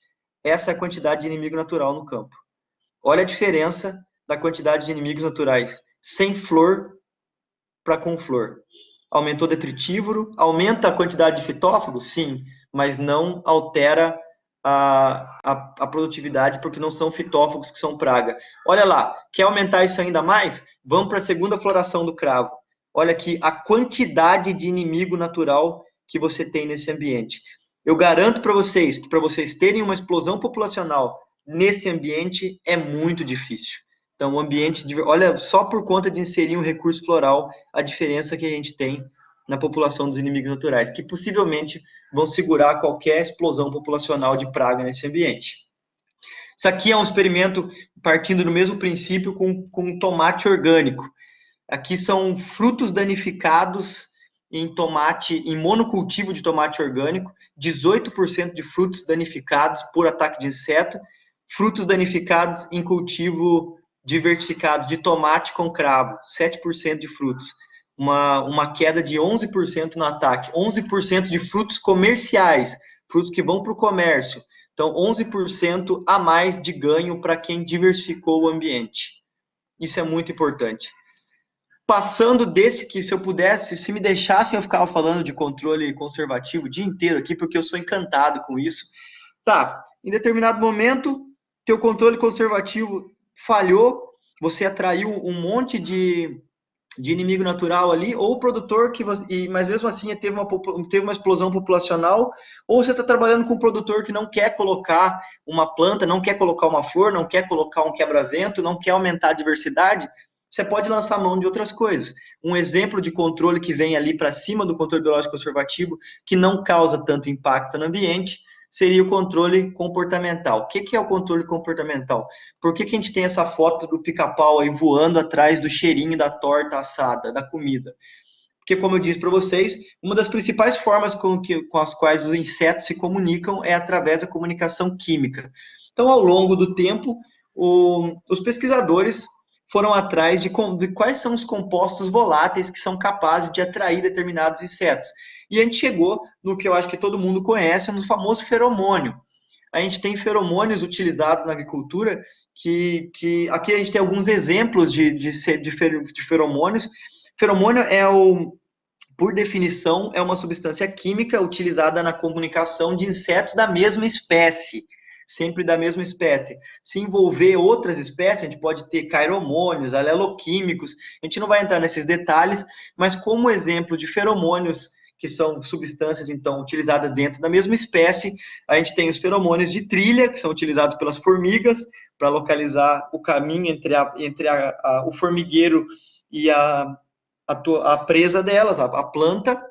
S1: Essa é a quantidade de inimigo natural no campo. Olha a diferença da quantidade de inimigos naturais sem flor para com flor. Aumentou detritívoro, aumenta a quantidade de fitófagos? Sim, mas não altera a produtividade, porque não são fitófagos que são praga. Olha lá, quer aumentar isso ainda mais? Vamos para a segunda floração do cravo. Olha aqui a quantidade de inimigo natural que você tem nesse ambiente. Eu garanto para vocês que para vocês terem uma explosão populacional nesse ambiente é muito difícil. Então, o ambiente, olha, só por conta de inserir um recurso floral, a diferença que a gente tem na população dos inimigos naturais, que possivelmente vão segurar qualquer explosão populacional de praga nesse ambiente. Isso aqui é um experimento partindo do mesmo princípio com tomate orgânico. Aqui são frutos danificados em tomate, em monocultivo de tomate orgânico, 18% de frutos danificados por ataque de inseto, frutos danificados em cultivo diversificado de tomate com cravo, 7% de frutos. Uma queda de 11% no ataque, 11% de frutos comerciais, frutos que vão para o comércio. Então, 11% a mais de ganho para quem diversificou o ambiente. Isso é muito importante. Passando desse, que se eu pudesse, se me deixassem, eu ficava falando de controle conservativo o dia inteiro aqui, porque eu sou encantado com isso. Tá, em determinado momento, teu controle conservativo falhou, você atraiu um monte de inimigo natural ali, ou o produtor mas mesmo assim teve uma explosão populacional, ou você está trabalhando com um produtor que não quer colocar uma planta, não quer colocar uma flor, não quer colocar um quebra-vento, não quer aumentar a diversidade, você pode lançar mão de outras coisas. Um exemplo de controle que vem ali para cima do controle biológico conservativo, que não causa tanto impacto no ambiente, seria o controle comportamental. O que é o controle comportamental? Por que a gente tem essa foto do pica-pau aí voando atrás do cheirinho da torta assada, da comida? Porque, como eu disse para vocês, uma das principais formas com as quais os insetos se comunicam é através da comunicação química. Então, ao longo do tempo, os pesquisadores foram atrás de quais são os compostos voláteis que são capazes de atrair determinados insetos. E a gente chegou no que eu acho que todo mundo conhece, no famoso feromônio. A gente tem feromônios utilizados na agricultura, que aqui a gente tem alguns exemplos de feromônios. Feromônio por definição, é uma substância química utilizada na comunicação de insetos da mesma espécie, sempre da mesma espécie. Se envolver outras espécies, a gente pode ter cairomônios, aleloquímicos, a gente não vai entrar nesses detalhes, mas como exemplo de feromônios, que são substâncias, então, utilizadas dentro da mesma espécie, a gente tem os feromônios de trilha, que são utilizados pelas formigas, para localizar o caminho entre o formigueiro e a presa delas, a planta.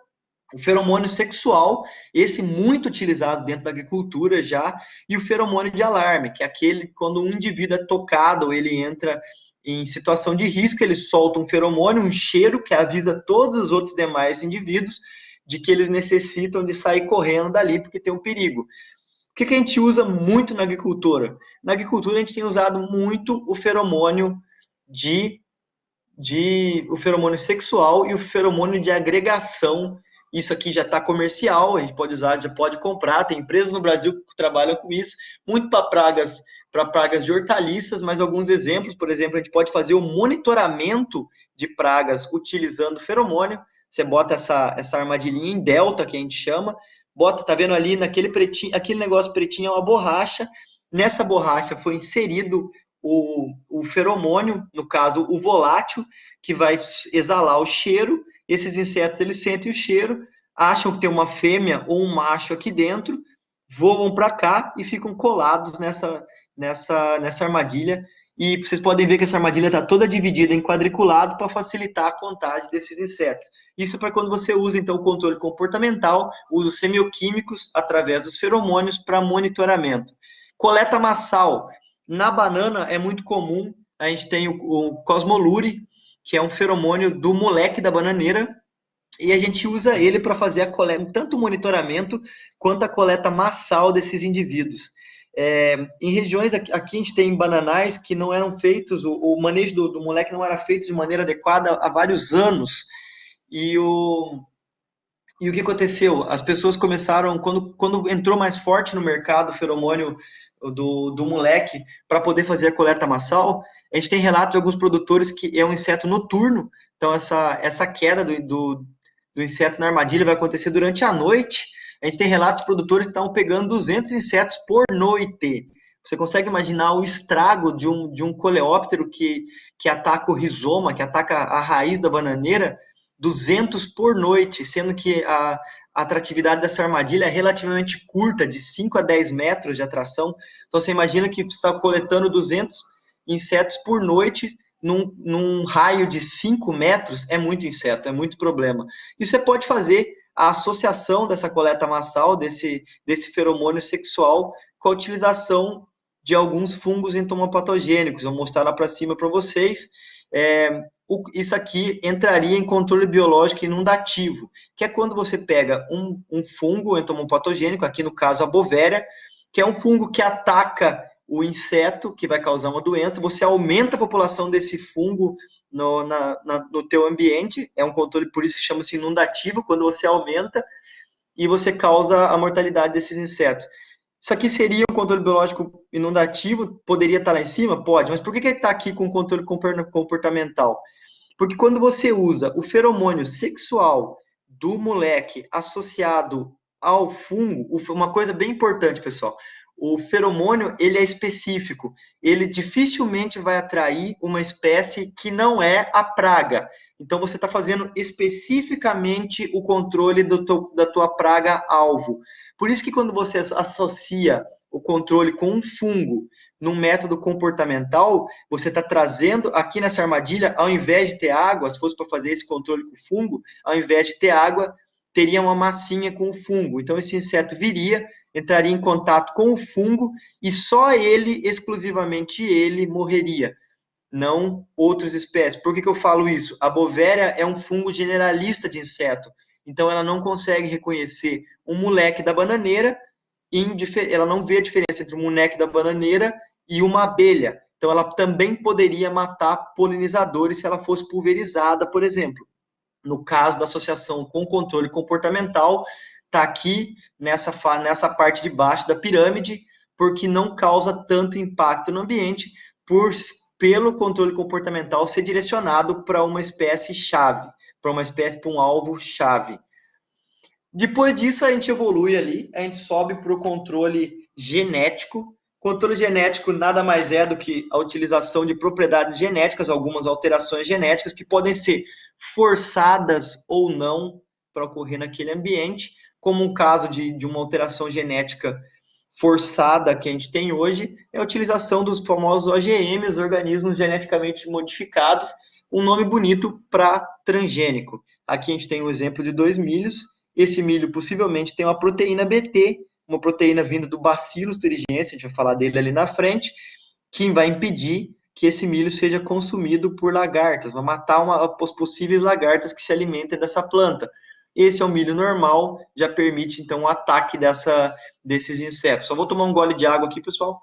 S1: O feromônio sexual, esse muito utilizado dentro da agricultura já, e o feromônio de alarme, que é aquele quando um indivíduo é tocado, ele entra em situação de risco, ele solta um feromônio, um cheiro que avisa todos os outros demais indivíduos de que eles necessitam de sair correndo dali porque tem um perigo. O que a gente usa muito na agricultura? Na agricultura a gente tem usado muito o feromônio o feromônio sexual e o feromônio de agregação Isso aqui já está comercial, a gente pode usar, já pode comprar. Tem empresas no Brasil que trabalham com isso, muito para pragas de hortaliças, mas alguns exemplos, por exemplo, a gente pode fazer o monitoramento de pragas utilizando feromônio. Você bota essa armadilhinha em delta, que a gente chama, bota, tá vendo ali naquele pretinho, aquele negócio pretinho é uma borracha. Nessa borracha foi inserido o feromônio, no caso o volátil, que vai exalar o cheiro. Esses insetos eles sentem o cheiro, acham que tem uma fêmea ou um macho aqui dentro, voam para cá e ficam colados nessa armadilha. E vocês podem ver que essa armadilha está toda dividida em quadriculado para facilitar a contagem desses insetos. Isso para quando você usa, então, o controle comportamental, usa os semioquímicos através dos feromônios para monitoramento. Coleta massal. Na banana é muito comum, a gente tem o Cosmolure, que é um feromônio do moleque da bananeira, e a gente usa ele para fazer a coleta, tanto o monitoramento quanto a coleta massal desses indivíduos. Em regiões, aqui a gente tem bananais que não eram feitos, o manejo do moleque não era feito de maneira adequada há vários anos, e o que aconteceu? As pessoas começaram, quando entrou mais forte no mercado o feromônio do moleque para poder fazer a coleta massal, a gente tem relatos de alguns produtores que é um inseto noturno, então essa queda do inseto na armadilha vai acontecer durante a noite. A gente tem relatos de produtores que estavam pegando 200 insetos por noite. Você consegue imaginar o estrago de um coleóptero que ataca o rizoma, que ataca a raiz da bananeira? 200 por noite, sendo que a atratividade dessa armadilha é relativamente curta, de 5 a 10 metros de atração. Então, você imagina que você está coletando 200 insetos por noite num raio de 5 metros, é muito inseto, é muito problema. E você pode fazer a associação dessa coleta massal, desse feromônio sexual, com a utilização de alguns fungos entomopatogênicos. Vou mostrar lá para cima para vocês. Isso aqui entraria em controle biológico inundativo, que é quando você pega um fungo entomopatogênico, aqui no caso a bovéria, que é um fungo que ataca o inseto, que vai causar uma doença, você aumenta a população desse fungo no teu ambiente, é um controle, por isso chama-se inundativo, quando você aumenta, e você causa a mortalidade desses insetos. Isso aqui seria um controle biológico inundativo, poderia estar lá em cima? Pode, mas por que ele está aqui com controle comportamental? Porque quando você usa o feromônio sexual do moleque associado ao fungo, uma coisa bem importante, pessoal, o feromônio ele é específico, ele dificilmente vai atrair uma espécie que não é a praga. Então você está fazendo especificamente o controle da tua praga alvo. Por isso que quando você associa o controle com um fungo num método comportamental, você está trazendo aqui nessa armadilha, ao invés de ter água, se fosse para fazer esse controle com o fungo, ao invés de ter água, teria uma massinha com o fungo. Então esse inseto viria, entraria em contato com o fungo e só ele, exclusivamente ele, morreria, não outras espécies. Por que eu falo isso? A bovéria é um fungo generalista de inseto, então ela não consegue reconhecer um moleque da bananeira, ela não vê a diferença entre um moleque da bananeira e uma abelha. Então ela também poderia matar polinizadores se ela fosse pulverizada, por exemplo. No caso da associação com controle comportamental, está aqui nessa parte de baixo da pirâmide, porque não causa tanto impacto no ambiente, pelo controle comportamental ser direcionado para uma espécie-chave, para um alvo-chave. Depois disso, a gente evolui ali, a gente sobe para o controle genético. Controle genético nada mais é do que a utilização de propriedades genéticas, algumas alterações genéticas que podem ser forçadas ou não para ocorrer naquele ambiente, como um caso de uma alteração genética forçada que a gente tem hoje, é a utilização dos famosos OGM, os organismos geneticamente modificados, um nome bonito para transgênico. Aqui a gente tem um exemplo de 2 milhos. Esse milho possivelmente tem uma proteína BT, uma proteína vinda do Bacillus thuringiensis, a gente vai falar dele ali na frente, que vai impedir que esse milho seja consumido por lagartas, vai matar as possíveis lagartas que se alimentem dessa planta. Esse é o milho normal, já permite então o ataque desses insetos. Só vou tomar um gole de água aqui, pessoal.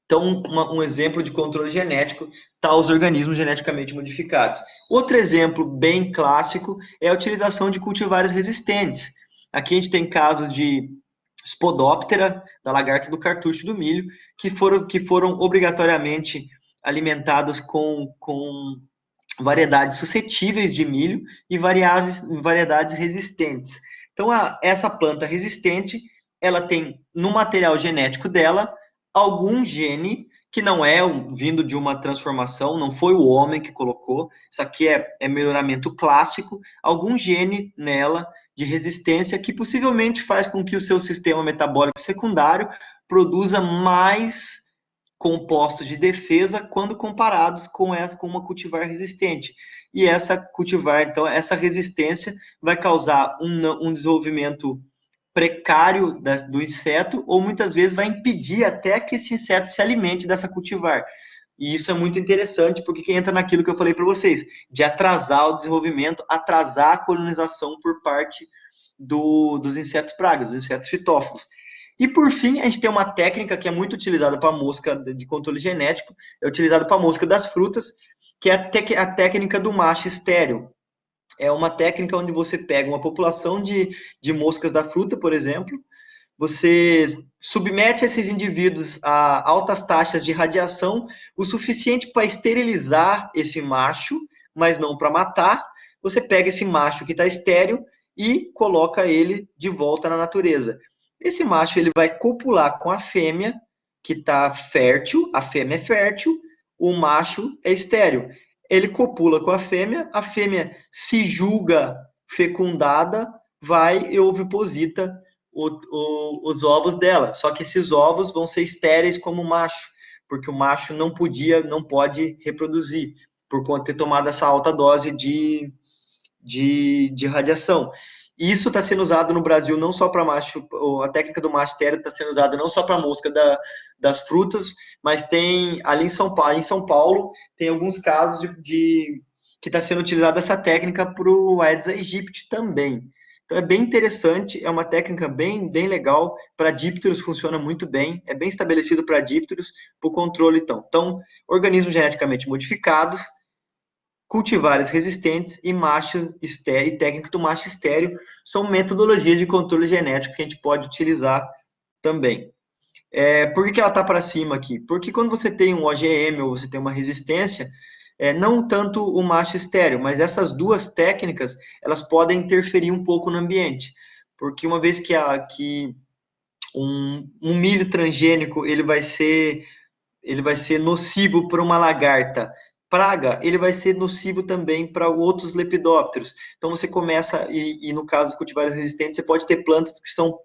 S1: Então, um exemplo de controle genético está os organismos geneticamente modificados. Outro exemplo bem clássico é a utilização de cultivares resistentes. Aqui a gente tem casos de Spodoptera, da lagarta do cartucho do milho, que foram obrigatoriamente alimentados com variedades suscetíveis de milho e variedades resistentes. Então, essa planta resistente, ela tem no material genético dela algum gene que não é vindo de uma transformação, não foi o homem que colocou, isso aqui é melhoramento clássico, algum gene nela de resistência que possivelmente faz com que o seu sistema metabólico secundário produza mais compostos de defesa quando comparados com uma cultivar resistente. E essa cultivar, então, essa resistência vai causar um desenvolvimento precário do inseto, ou muitas vezes vai impedir até que esse inseto se alimente dessa cultivar. E isso é muito interessante, porque entra naquilo que eu falei para vocês, de atrasar o desenvolvimento, atrasar a colonização por parte dos insetos pragas, dos insetos fitófagos. E por fim, a gente tem uma técnica que é muito utilizada para mosca de controle genético, é utilizada para mosca das frutas, que é a técnica do macho estéreo. É uma técnica onde você pega uma população de moscas da fruta, por exemplo, você submete esses indivíduos a altas taxas de radiação, o suficiente para esterilizar esse macho, mas não para matar. Você pega esse macho que está estéril e coloca ele de volta na natureza. Esse macho ele vai copular com a fêmea, que está fértil, a fêmea é fértil, o macho é estéril. Ele copula com a fêmea se julga fecundada, vai e oviposita os ovos dela. Só que esses ovos vão ser estéreis como o macho, porque o macho não pode reproduzir, por conta de ter tomado essa alta dose de radiação. Isso está sendo usado no Brasil não só para macho, a técnica do macho estéreo está sendo usada não só para a mosca das frutas, mas tem ali em São Paulo tem alguns casos que está sendo utilizada essa técnica para o Aedes aegypti também. Então é bem interessante, é uma técnica bem legal. Para dípteros funciona muito bem, é bem estabelecido para dípteros, para o controle então. Então, organismos geneticamente modificados, cultivares resistentes e técnica do macho estéreo são metodologias de controle genético que a gente pode utilizar também. Por que ela está para cima aqui? Porque quando você tem um OGM ou você tem uma resistência, não tanto o macho estéreo, mas essas duas técnicas, elas podem interferir um pouco no ambiente. Porque uma vez que um milho transgênico ele vai ser nocivo para uma lagarta praga, ele vai ser nocivo também para outros lepidópteros. Então você começa, e no caso de cultivares resistentes, você pode ter plantas que são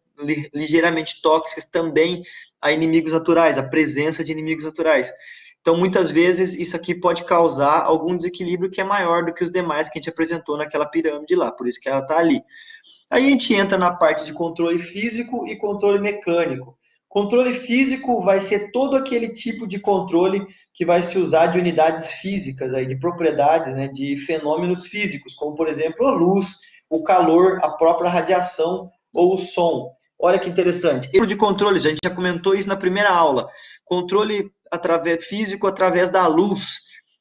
S1: ligeiramente tóxicas também a inimigos naturais, a presença de inimigos naturais. Então, muitas vezes, isso aqui pode causar algum desequilíbrio que é maior do que os demais que a gente apresentou naquela pirâmide lá, por isso que ela está ali. Aí a gente entra na parte de controle físico e controle mecânico. Controle físico vai ser todo aquele tipo de controle que vai se usar de unidades físicas, aí, de propriedades, né, de fenômenos físicos, como, por exemplo, a luz, o calor, a própria radiação ou o som. Olha que interessante. Tipo de controle, a gente já comentou isso na primeira aula. Controle físico através da luz.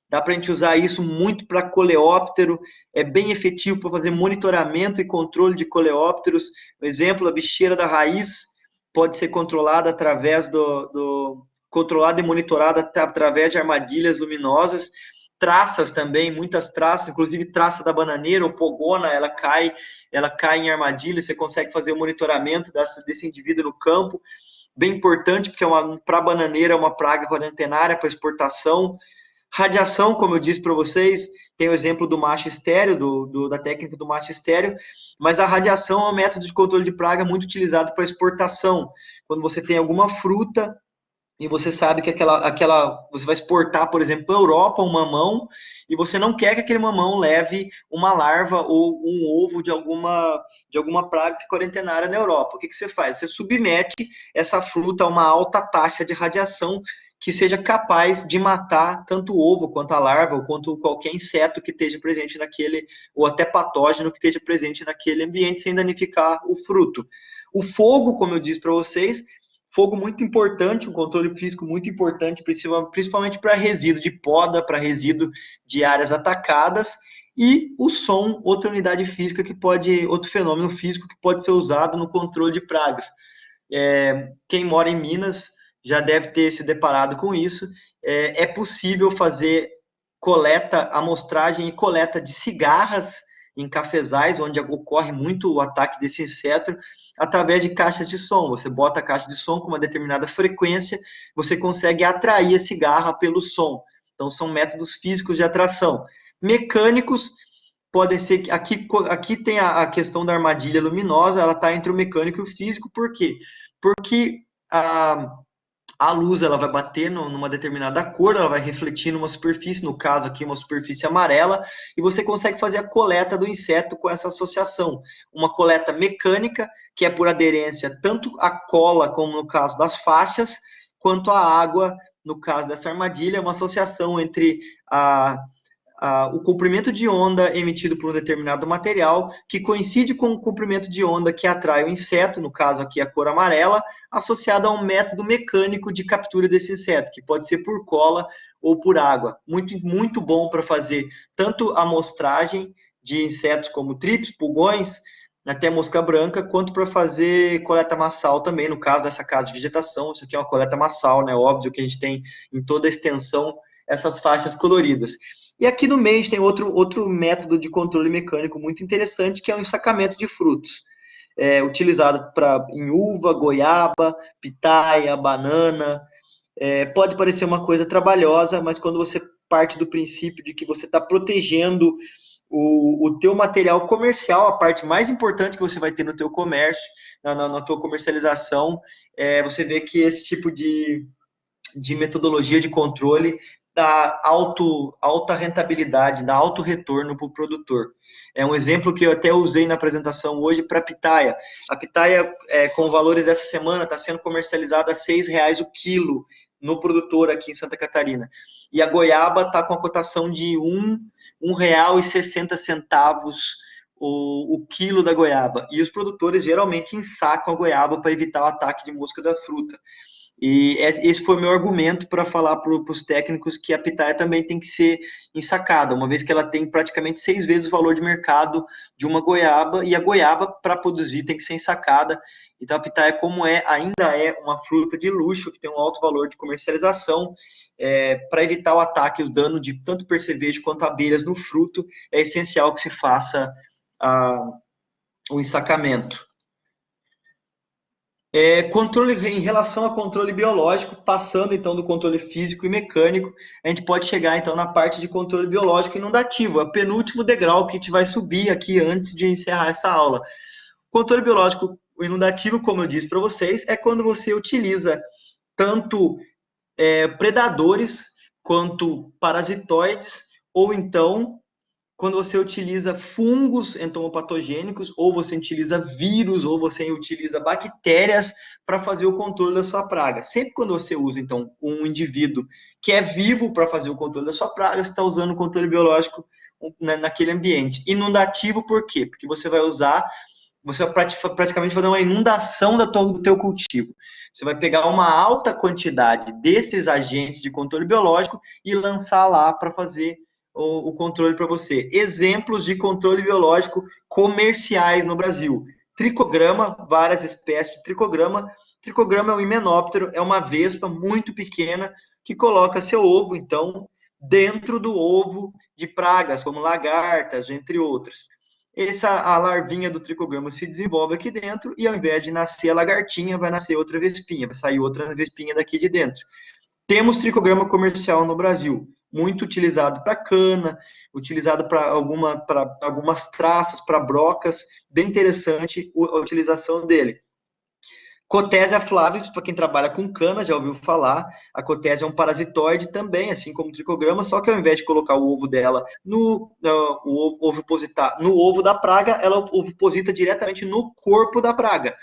S1: Dá para a gente usar isso muito para coleóptero, é bem efetivo para fazer monitoramento e controle de coleópteros. Por exemplo, a bicheira da raiz pode ser controlada através controlada e monitorada através de armadilhas luminosas. Traças também, muitas traças, inclusive traça da bananeira ou pogona, ela cai em armadilha, você consegue fazer o monitoramento desse indivíduo no campo. Bem importante, porque para a bananeira é uma praga quarentenária para exportação. Radiação, como eu disse para vocês, tem o exemplo do macho estéreo, da técnica do macho estéreo, mas a radiação é um método de controle de praga muito utilizado para exportação. Quando você tem alguma fruta e você sabe que você vai exportar, por exemplo, para a Europa um mamão, e você não quer que aquele mamão leve uma larva ou um ovo de alguma praga quarentenária na Europa. O que você faz? Você submete essa fruta a uma alta taxa de radiação que seja capaz de matar tanto o ovo, quanto a larva, ou quanto qualquer inseto que esteja presente naquele, ou até patógeno que esteja presente naquele ambiente, sem danificar o fruto. O fogo, como eu disse para vocês, Fogo muito importante, um controle físico muito importante, principalmente para resíduo de poda, para resíduo de áreas atacadas, e o som, outra unidade física que pode, outro fenômeno físico que pode ser usado no controle de pragas. Quem mora em Minas já deve ter se deparado com isso. É possível fazer coleta, amostragem e coleta de cigarras em cafezais, onde ocorre muito o ataque desse inseto, através de caixas de som. Você bota a caixa de som com uma determinada frequência, você consegue atrair a cigarra pelo som. Então, são métodos físicos de atração. Mecânicos podem ser... Aqui tem a questão da armadilha luminosa, ela está entre o mecânico e o físico. Por quê? Porque a luz ela vai bater numa determinada cor, ela vai refletir numa superfície, no caso aqui uma superfície amarela, e você consegue fazer a coleta do inseto com essa associação. Uma coleta mecânica, que é por aderência tanto à cola, como no caso das faixas, quanto à água, no caso dessa armadilha, uma associação entre o comprimento de onda emitido por um determinado material, que coincide com o comprimento de onda que atrai o inseto, no caso aqui a cor amarela, associado a um método mecânico de captura desse inseto, que pode ser por cola ou por água. Muito, muito bom para fazer tanto a amostragem de insetos como tripes, pulgões, até mosca branca, quanto para fazer coleta massal também, no caso dessa casa de vegetação. Isso aqui é uma coleta massal, né? Óbvio que a gente tem em toda a extensão essas faixas coloridas. E aqui no meio a gente tem outro método de controle mecânico muito interessante, que é o ensacamento de frutos. Utilizado em uva, goiaba, pitaia, banana. Pode parecer uma coisa trabalhosa, mas quando você parte do princípio de que você está protegendo o teu material comercial, a parte mais importante que você vai ter no teu comércio, na tua comercialização, você vê que esse tipo de metodologia de controle dá alta rentabilidade, dá alto retorno para o produtor. É um exemplo que eu até usei na apresentação hoje para a pitaia. A pitaia, com valores dessa semana, está sendo comercializada a R$6 o quilo no produtor aqui em Santa Catarina. E a goiaba está com a cotação de R$1,60 o quilo da goiaba. E os produtores geralmente ensacam a goiaba para evitar o ataque de mosca da fruta. E esse foi o meu argumento para falar para os técnicos que a pitaia também tem que ser ensacada, uma vez que ela tem praticamente 6 vezes o valor de mercado de uma goiaba, e a goiaba, para produzir, tem que ser ensacada. Então, a pitaia, ainda é uma fruta de luxo, que tem um alto valor de comercialização, para evitar o ataque e o dano de tanto percevejo quanto abelhas no fruto, é essencial que se faça o ensacamento. Em relação a controle biológico, passando então do controle físico e mecânico, a gente pode chegar então na parte de controle biológico inundativo, o penúltimo degrau que a gente vai subir aqui antes de encerrar essa aula. Controle biológico inundativo, como eu disse para vocês, é quando você utiliza tanto predadores quanto parasitoides, ou então quando você utiliza fungos entomopatogênicos, ou você utiliza vírus, ou você utiliza bactérias para fazer o controle da sua praga. Sempre quando você usa, então, um indivíduo que é vivo para fazer o controle da sua praga, você está usando o controle biológico naquele ambiente. Inundativo, por quê? Porque você vai praticamente fazer uma inundação do teu cultivo. Você vai pegar uma alta quantidade desses agentes de controle biológico e lançar lá para fazer o controle para você. Exemplos de controle biológico comerciais no Brasil. Tricograma, várias espécies de tricograma. Tricograma é um himenóptero, é uma vespa muito pequena que coloca seu ovo, então, dentro do ovo de pragas, como lagartas, entre outras. A larvinha do tricograma se desenvolve aqui dentro e, ao invés de nascer a lagartinha, vai nascer outra vespinha, vai sair outra vespinha daqui de dentro. Temos tricograma comercial no Brasil, muito utilizado para cana, utilizado para algumas traças, para brocas, bem interessante a utilização dele. Cotésia flavis, para quem trabalha com cana, já ouviu falar. A cotésia é um parasitoide também, assim como o tricograma, só que ao invés de colocar o ovo dela no ovo da praga, ela oviposita diretamente no corpo da praga.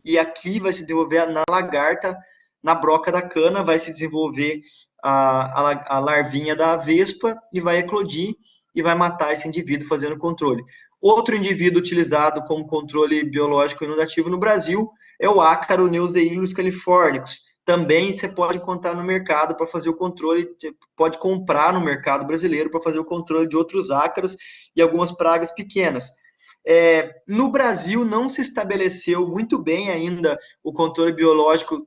S1: E aqui vai se desenvolver na lagarta, na broca da cana, vai se desenvolver a larvinha da vespa e vai eclodir e vai matar esse indivíduo fazendo controle. Outro indivíduo utilizado como controle biológico inundativo no Brasil é o ácaro Neuseiros californicus. Também você pode encontrar no mercado para fazer o controle, pode comprar no mercado brasileiro para fazer o controle de outros ácaros e algumas pragas pequenas. No Brasil não se estabeleceu muito bem ainda o controle biológico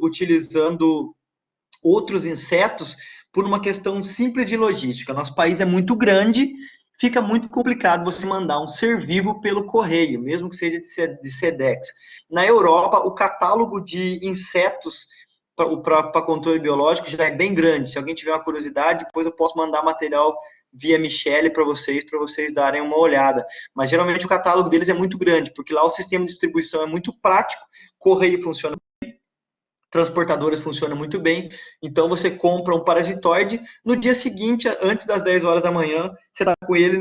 S1: utilizando outros insetos por uma questão simples de logística. Nosso país é muito grande, fica muito complicado você mandar um ser vivo pelo correio, mesmo que seja de Sedex. Na Europa, o catálogo de insetos para controle biológico já é bem grande. Se alguém tiver uma curiosidade, depois eu posso mandar material via Michele para vocês darem uma olhada. Mas geralmente o catálogo deles é muito grande, porque lá o sistema de distribuição é muito prático, correio funciona bem, transportadoras funcionam muito bem, então você compra um parasitoide, no dia seguinte, antes das 10 horas da manhã, você está com ele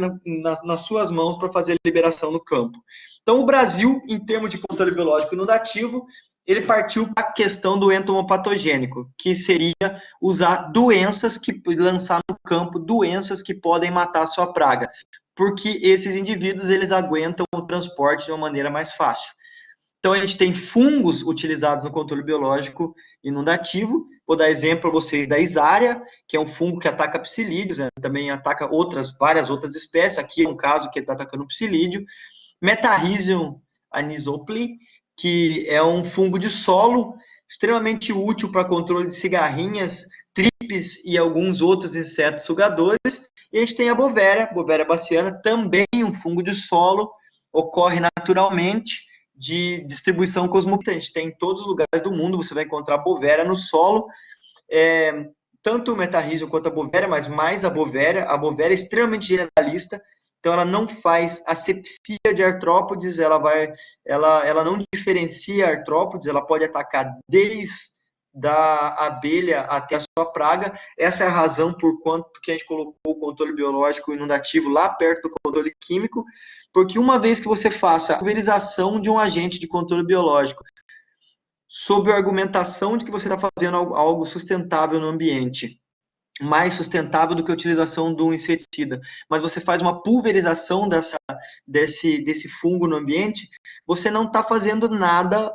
S1: nas suas mãos para fazer a liberação no campo. Então o Brasil, em termos de controle biológico inundativo, ele partiu para a questão do entomopatogênico, que seria usar lançar no campo doenças que podem matar a sua praga, porque esses indivíduos, eles aguentam o transporte de uma maneira mais fácil. Então, a gente tem fungos utilizados no controle biológico inundativo. Vou dar exemplo para vocês da Isária, que é um fungo que ataca psilídeos, né? Também ataca várias outras espécies. Aqui é um caso que está atacando psilídeo. Metarrhizium anisopli, que é um fungo de solo, extremamente útil para controle de cigarrinhas, tripes e alguns outros insetos sugadores. E a gente tem a Bovéria baciana, também um fungo de solo, ocorre naturalmente, de distribuição cosmopolita. A gente tem em todos os lugares do mundo, você vai encontrar Bovéria no solo, tanto o Metarrhizium quanto a Bovéria, mas mais a Bovéria. A Bovéria é extremamente generalista, então ela não faz asepsia de artrópodes, ela não diferencia artrópodes, ela pode atacar desde da abelha até a sua praga. Essa é a razão por que a gente colocou o controle biológico inundativo lá perto do controle químico, porque uma vez que você faça a pulverização de um agente de controle biológico sob a argumentação de que você está fazendo algo sustentável no ambiente, mais sustentável do que a utilização do inseticida, mas você faz uma pulverização desse fungo no ambiente, você não está fazendo nada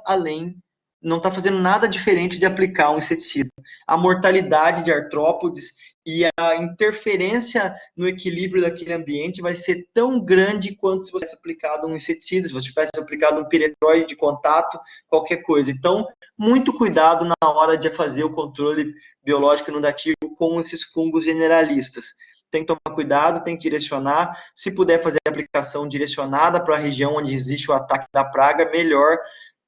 S1: não está fazendo nada diferente de aplicar um inseticida. A mortalidade de artrópodes e a interferência no equilíbrio daquele ambiente vai ser tão grande quanto se você tivesse aplicado um inseticida, se você tivesse aplicado um piretroide de contato, qualquer coisa. Então, muito cuidado na hora de fazer o controle biológico inundativo com esses fungos generalistas. Tem que tomar cuidado, tem que direcionar. Se puder fazer a aplicação direcionada para a região onde existe o ataque da praga, melhor.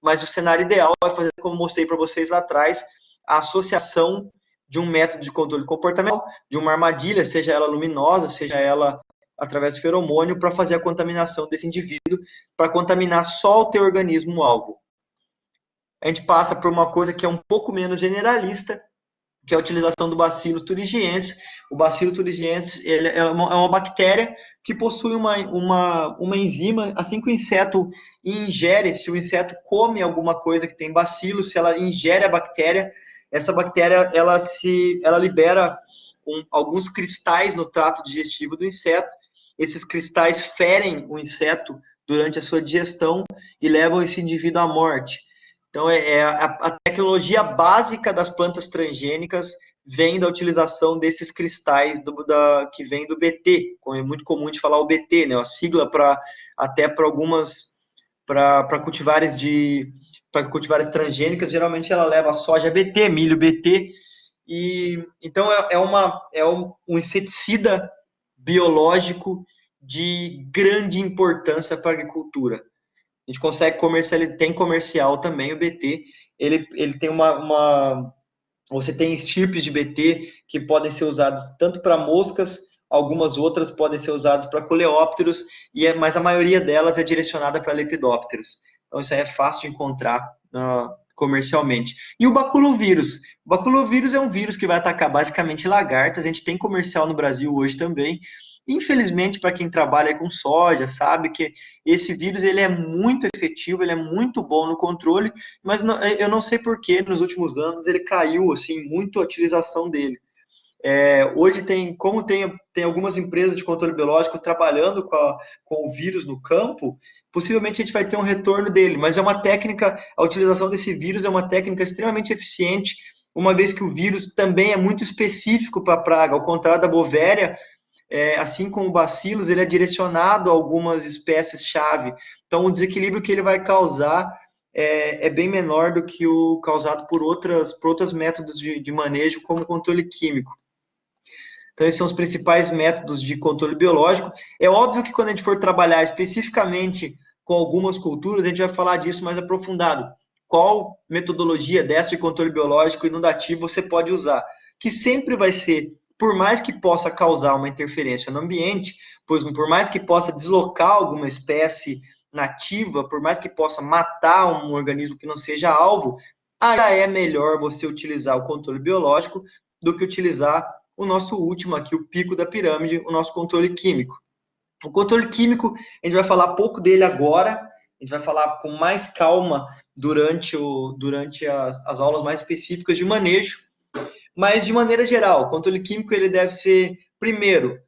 S1: Mas o cenário ideal é fazer, como mostrei para vocês lá atrás, a associação de um método de controle comportamental, de uma armadilha, seja ela luminosa, seja ela através do feromônio, para fazer a contaminação desse indivíduo, para contaminar só o teu organismo-alvo. A gente passa por uma coisa que é um pouco menos generalista, que é a utilização do Bacillus thuringiensis. O Bacillus thuringiensis é uma bactéria que possui uma enzima, assim que o inseto ingere, se o inseto come alguma coisa que tem bacilo, se ela ingere a bactéria, essa bactéria ela libera alguns cristais no trato digestivo do inseto. Esses cristais ferem o inseto durante a sua digestão e levam esse indivíduo à morte. Então, a tecnologia básica das plantas transgênicas vem da utilização desses cristais que vem do BT, como é muito comum de falar o BT, né? A sigla até para cultivares transgênicas, geralmente ela leva soja BT, milho BT, e então é um inseticida biológico de grande importância para a agricultura. A gente consegue comercializar, tem comercial também o BT, ele tem você tem estirpes de BT que podem ser usados tanto para moscas, algumas outras podem ser usadas para coleópteros, mas a maioria delas é direcionada para lepidópteros. Então isso aí é fácil de encontrar comercialmente. E o baculovírus? O baculovírus é um vírus que vai atacar basicamente lagartas, a gente tem comercial no Brasil hoje também. Infelizmente, para quem trabalha com soja, sabe que esse vírus ele é muito efetivo, ele é muito bom no controle, mas eu não sei por que nos últimos anos ele caiu assim muito a utilização dele. Hoje tem algumas empresas de controle biológico trabalhando com o vírus no campo, possivelmente a gente vai ter um retorno dele, mas é uma técnica, a utilização desse vírus é uma técnica extremamente eficiente, uma vez que o vírus também é muito específico para a praga, ao contrário da bovéria, assim como o bacilos, ele é direcionado a algumas espécies-chave. Então, o desequilíbrio que ele vai causar é bem menor do que o causado por outros métodos de manejo, como o controle químico. Então, esses são os principais métodos de controle biológico. É óbvio que quando a gente for trabalhar especificamente com algumas culturas, a gente vai falar disso mais aprofundado. Qual metodologia dessa de controle biológico inundativo você pode usar? Que sempre vai ser, por mais que possa causar uma interferência no ambiente, pois por mais que possa deslocar alguma espécie nativa, por mais que possa matar um organismo que não seja alvo, ainda é melhor você utilizar o controle biológico do que utilizar o nosso último aqui, o pico da pirâmide, o nosso controle químico. O controle químico, a gente vai falar pouco dele agora, a gente vai falar com mais calma durante as aulas mais específicas de manejo, mas de maneira geral, o controle químico ele deve ser, primeiro,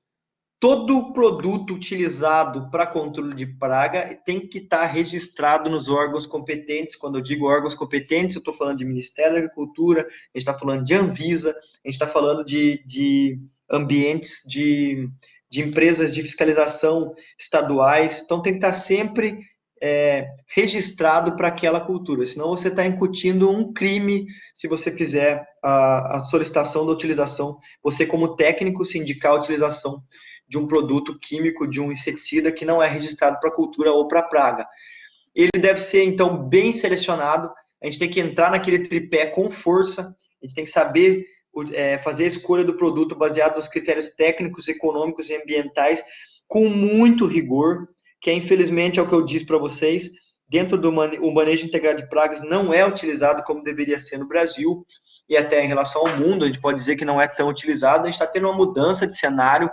S1: todo produto utilizado para controle de praga tem que estar registrado nos órgãos competentes. Quando eu digo órgãos competentes, eu estou falando de Ministério da Agricultura, a gente está falando de Anvisa, a gente está falando de ambientes de empresas de fiscalização estaduais. Então, tem que estar sempre registrado para aquela cultura, senão você está incutindo um crime se você fizer a solicitação da utilização, você como técnico se indicar a utilização de um produto químico, de um inseticida que não é registrado para cultura ou para praga. Ele deve ser, então, bem selecionado, a gente tem que entrar naquele tripé com força, a gente tem que saber fazer a escolha do produto baseado nos critérios técnicos, econômicos e ambientais, com muito rigor, que infelizmente é o que eu disse para vocês, dentro do manejo integrado de pragas não é utilizado como deveria ser no Brasil, e até em relação ao mundo, a gente pode dizer que não é tão utilizado, a gente está tendo uma mudança de cenário,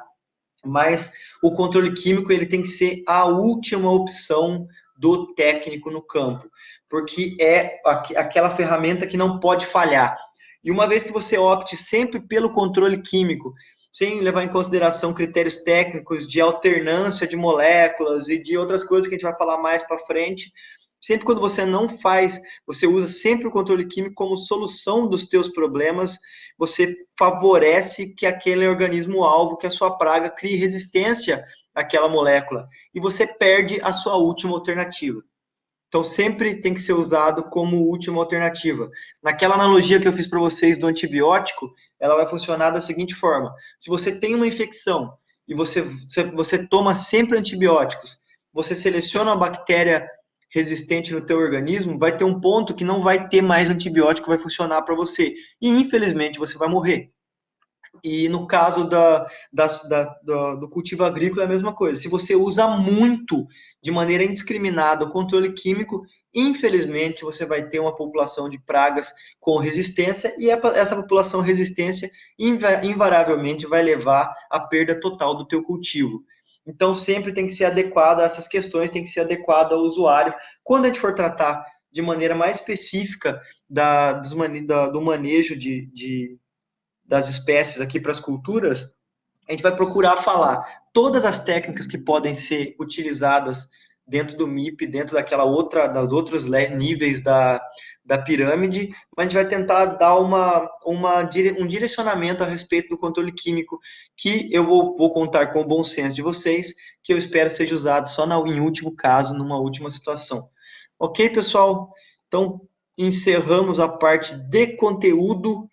S1: mas o controle químico ele tem que ser a última opção do técnico no campo, porque é aquela ferramenta que não pode falhar. E uma vez que você opte sempre pelo controle químico, sem levar em consideração critérios técnicos de alternância de moléculas e de outras coisas que a gente vai falar mais para frente, sempre quando você não faz, você usa sempre o controle químico como solução dos teus problemas, você favorece que aquele organismo-alvo, que a sua praga, crie resistência àquela molécula. E você perde a sua última alternativa. Então, sempre tem que ser usado como última alternativa. Naquela analogia que eu fiz para vocês do antibiótico, ela vai funcionar da seguinte forma. Se você tem uma infecção e você toma sempre antibióticos, você seleciona uma bactéria resistente no teu organismo, vai ter um ponto que não vai ter mais antibiótico que vai funcionar para você. E, infelizmente, você vai morrer. E no caso do cultivo agrícola é a mesma coisa. Se você usa muito, de maneira indiscriminada, o controle químico, infelizmente você vai ter uma população de pragas com resistência e essa população resistência invariavelmente vai levar à perda total do teu cultivo. Então sempre tem que ser adequado a essas questões, tem que ser adequado ao usuário. Quando a gente for tratar de maneira mais específica do manejo das espécies aqui para as culturas, a gente vai procurar falar todas as técnicas que podem ser utilizadas dentro do MIP, dentro das outros níveis da pirâmide, mas a gente vai tentar dar um direcionamento a respeito do controle químico, que eu vou contar com o bom senso de vocês, que eu espero seja usado só em último caso, numa última situação. Ok, pessoal? Então, encerramos a parte de conteúdo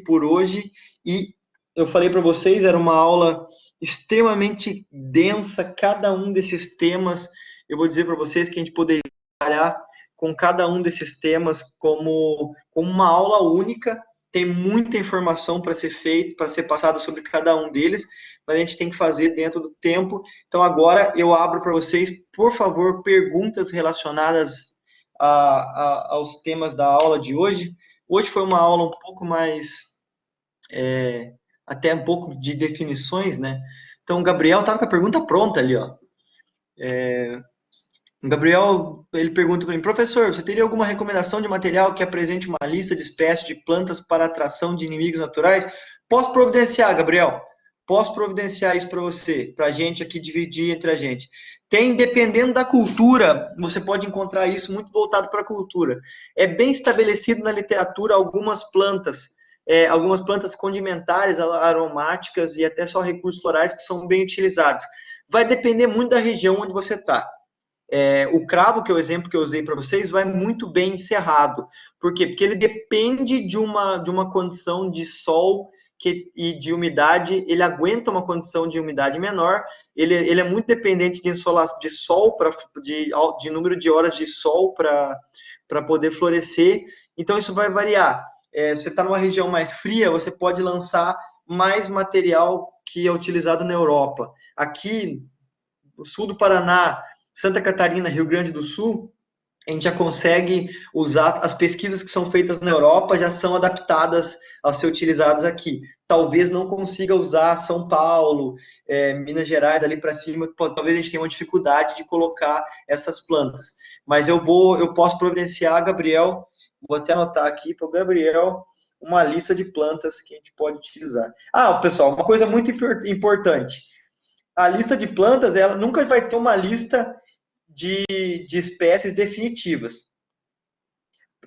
S1: por hoje, e eu falei para vocês, era uma aula extremamente densa, cada um desses temas, eu vou dizer para vocês que a gente poderia trabalhar com cada um desses temas como uma aula única, tem muita informação para ser feita, para ser passada sobre cada um deles, mas a gente tem que fazer dentro do tempo. Então agora eu abro para vocês, por favor, perguntas relacionadas aos temas da aula de hoje. Hoje foi uma aula um pouco mais, até um pouco de definições, né? Então, o Gabriel estava com a pergunta pronta ali, ó. O Gabriel, ele pergunta para mim, professor, você teria alguma recomendação de material que apresente uma lista de espécies de plantas para atração de inimigos naturais? Posso providenciar, Gabriel? Posso providenciar isso para você, para a gente aqui dividir entre a gente. Tem, dependendo da cultura, você pode encontrar isso muito voltado para a cultura. É bem estabelecido na literatura algumas plantas condimentares, aromáticas e até só recursos florais que são bem utilizados. Vai depender muito da região onde você está. O cravo, que é o exemplo que eu usei para vocês, vai muito bem encerrado. Por quê? Porque ele depende de uma condição de sol e de umidade, ele aguenta uma condição de umidade menor, ele é muito dependente de sol, de número de horas de sol para poder florescer, então isso vai variar. Você está numa região mais fria, você pode lançar mais material que é utilizado na Europa. Aqui, no sul do Paraná, Santa Catarina, Rio Grande do Sul, a gente já consegue usar, as pesquisas que são feitas na Europa já são adaptadas a ser utilizadas aqui. Talvez não consiga usar São Paulo, Minas Gerais, ali para cima, talvez a gente tenha uma dificuldade de colocar essas plantas. Mas eu posso providenciar, Gabriel, vou até anotar aqui para o Gabriel, uma lista de plantas que a gente pode utilizar. Pessoal, uma coisa muito importante. A lista de plantas, ela nunca vai ter uma lista de espécies definitivas.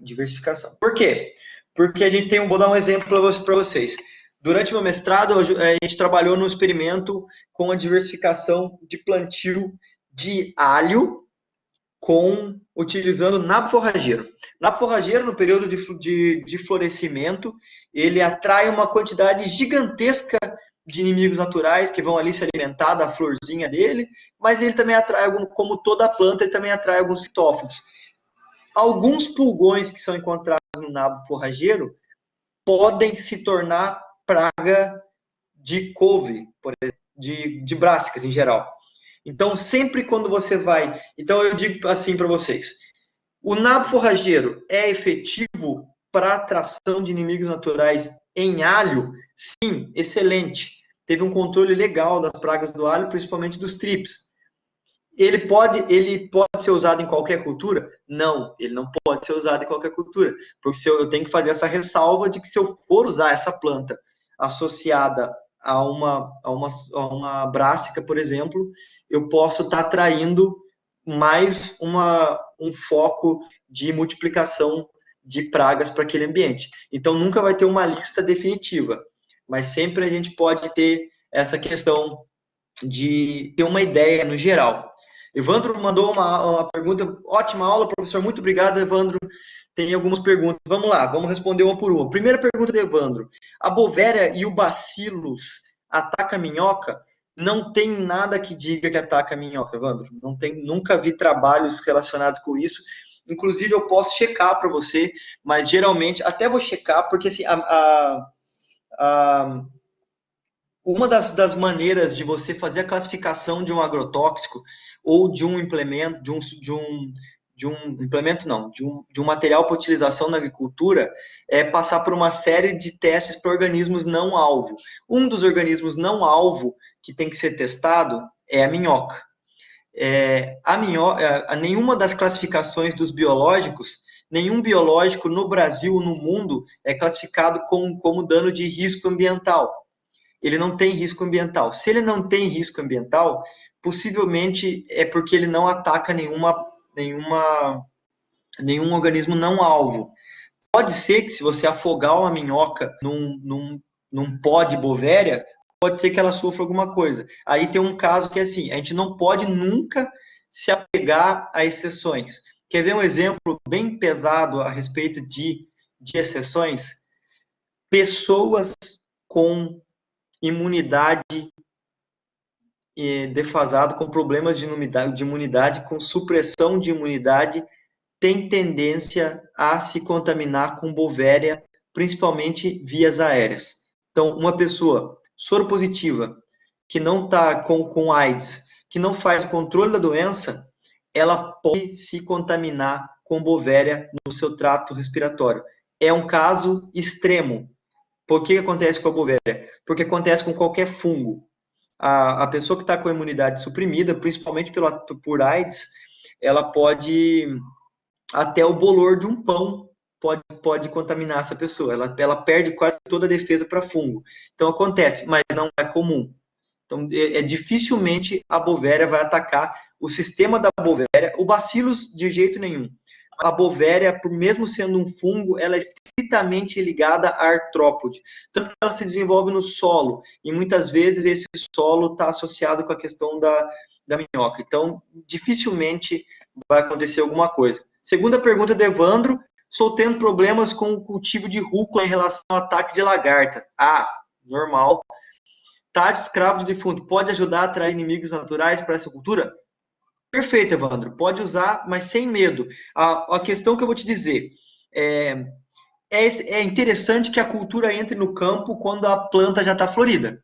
S1: Diversificação. Por quê? Porque vou dar um exemplo para vocês. Durante meu mestrado, a gente trabalhou no experimento com a diversificação de plantio de alho utilizando nabo forrageiro. Nabo forrageiro, no período de florescimento, ele atrai uma quantidade gigantesca de inimigos naturais que vão ali se alimentar da florzinha dele, mas ele também atrai, como toda planta, ele também atrai alguns fitófagos. Alguns pulgões que são encontrados no nabo forrageiro podem se tornar praga de couve, por exemplo, de brássicas em geral. Então, sempre quando você vai... Então, eu digo assim para vocês, o nabo forrageiro é efetivo para atração de inimigos naturais em alho? Sim, excelente. Teve um controle legal das pragas do alho, principalmente dos trips. Ele pode ser usado em qualquer cultura? Não, ele não pode ser usado em qualquer cultura. Porque eu tenho que fazer essa ressalva de que se eu for usar essa planta associada a uma brássica, por exemplo, eu posso estar atraindo mais um foco de multiplicação de pragas para aquele ambiente. Então, nunca vai ter uma lista definitiva, mas sempre a gente pode ter essa questão de ter uma ideia no geral. Evandro mandou uma pergunta, ótima aula, professor, muito obrigado, Evandro. Tem algumas perguntas, vamos lá, vamos responder uma por uma. Primeira pergunta do Evandro, a Bovéria e o Bacillus ataca a minhoca? Não tem nada que diga que ataca a minhoca, Evandro. Nunca vi trabalhos relacionados com isso. Inclusive, eu posso checar para você, mas geralmente, até vou checar, porque assim, uma das maneiras de você fazer a classificação de um agrotóxico ou de um implemento, de um material para utilização na agricultura, é passar por uma série de testes para organismos não alvo. Um dos organismos não alvo que tem que ser testado é a minhoca. Nenhuma das classificações dos biológicos, nenhum biológico no Brasil ou no mundo é classificado como dano de risco ambiental. Ele não tem risco ambiental. Se ele não tem risco ambiental, possivelmente é porque ele não ataca nenhum organismo não alvo. Pode ser que se você afogar uma minhoca num pó de bovéria, pode ser que ela sofra alguma coisa. Aí tem um caso que é assim, a gente não pode nunca se apegar a exceções. Quer ver um exemplo bem pesado a respeito de exceções? Pessoas com imunidade defasada, com problemas de imunidade, com supressão de imunidade, tem tendência a se contaminar com bovéria, principalmente vias aéreas. Então, uma pessoa soropositiva, que não está com AIDS, que não faz o controle da doença, ela pode se contaminar com bovéria no seu trato respiratório. É um caso extremo. Por que acontece com a bovéria? Porque acontece com qualquer fungo. A pessoa que está com a imunidade suprimida, principalmente por AIDS, ela pode, até o bolor de um pão pode contaminar essa pessoa. Ela perde quase toda a defesa para fungo. Então acontece, mas não é comum. Então, dificilmente a bovéria vai atacar o sistema da bovéria, o bacillus de jeito nenhum. A bovéria, por mesmo sendo um fungo, ela é estritamente ligada à artrópode. Tanto que ela se desenvolve no solo, e muitas vezes esse solo está associado com a questão da minhoca. Então, dificilmente vai acontecer alguma coisa. Segunda pergunta do Evandro, estou tendo problemas com o cultivo de rúcula em relação ao ataque de lagartas. Ah, normal. Tático escravo do defunto pode ajudar a atrair inimigos naturais para essa cultura? Perfeito, Evandro. Pode usar, mas sem medo. A questão que eu vou te dizer é interessante que a cultura entre no campo quando a planta já está florida.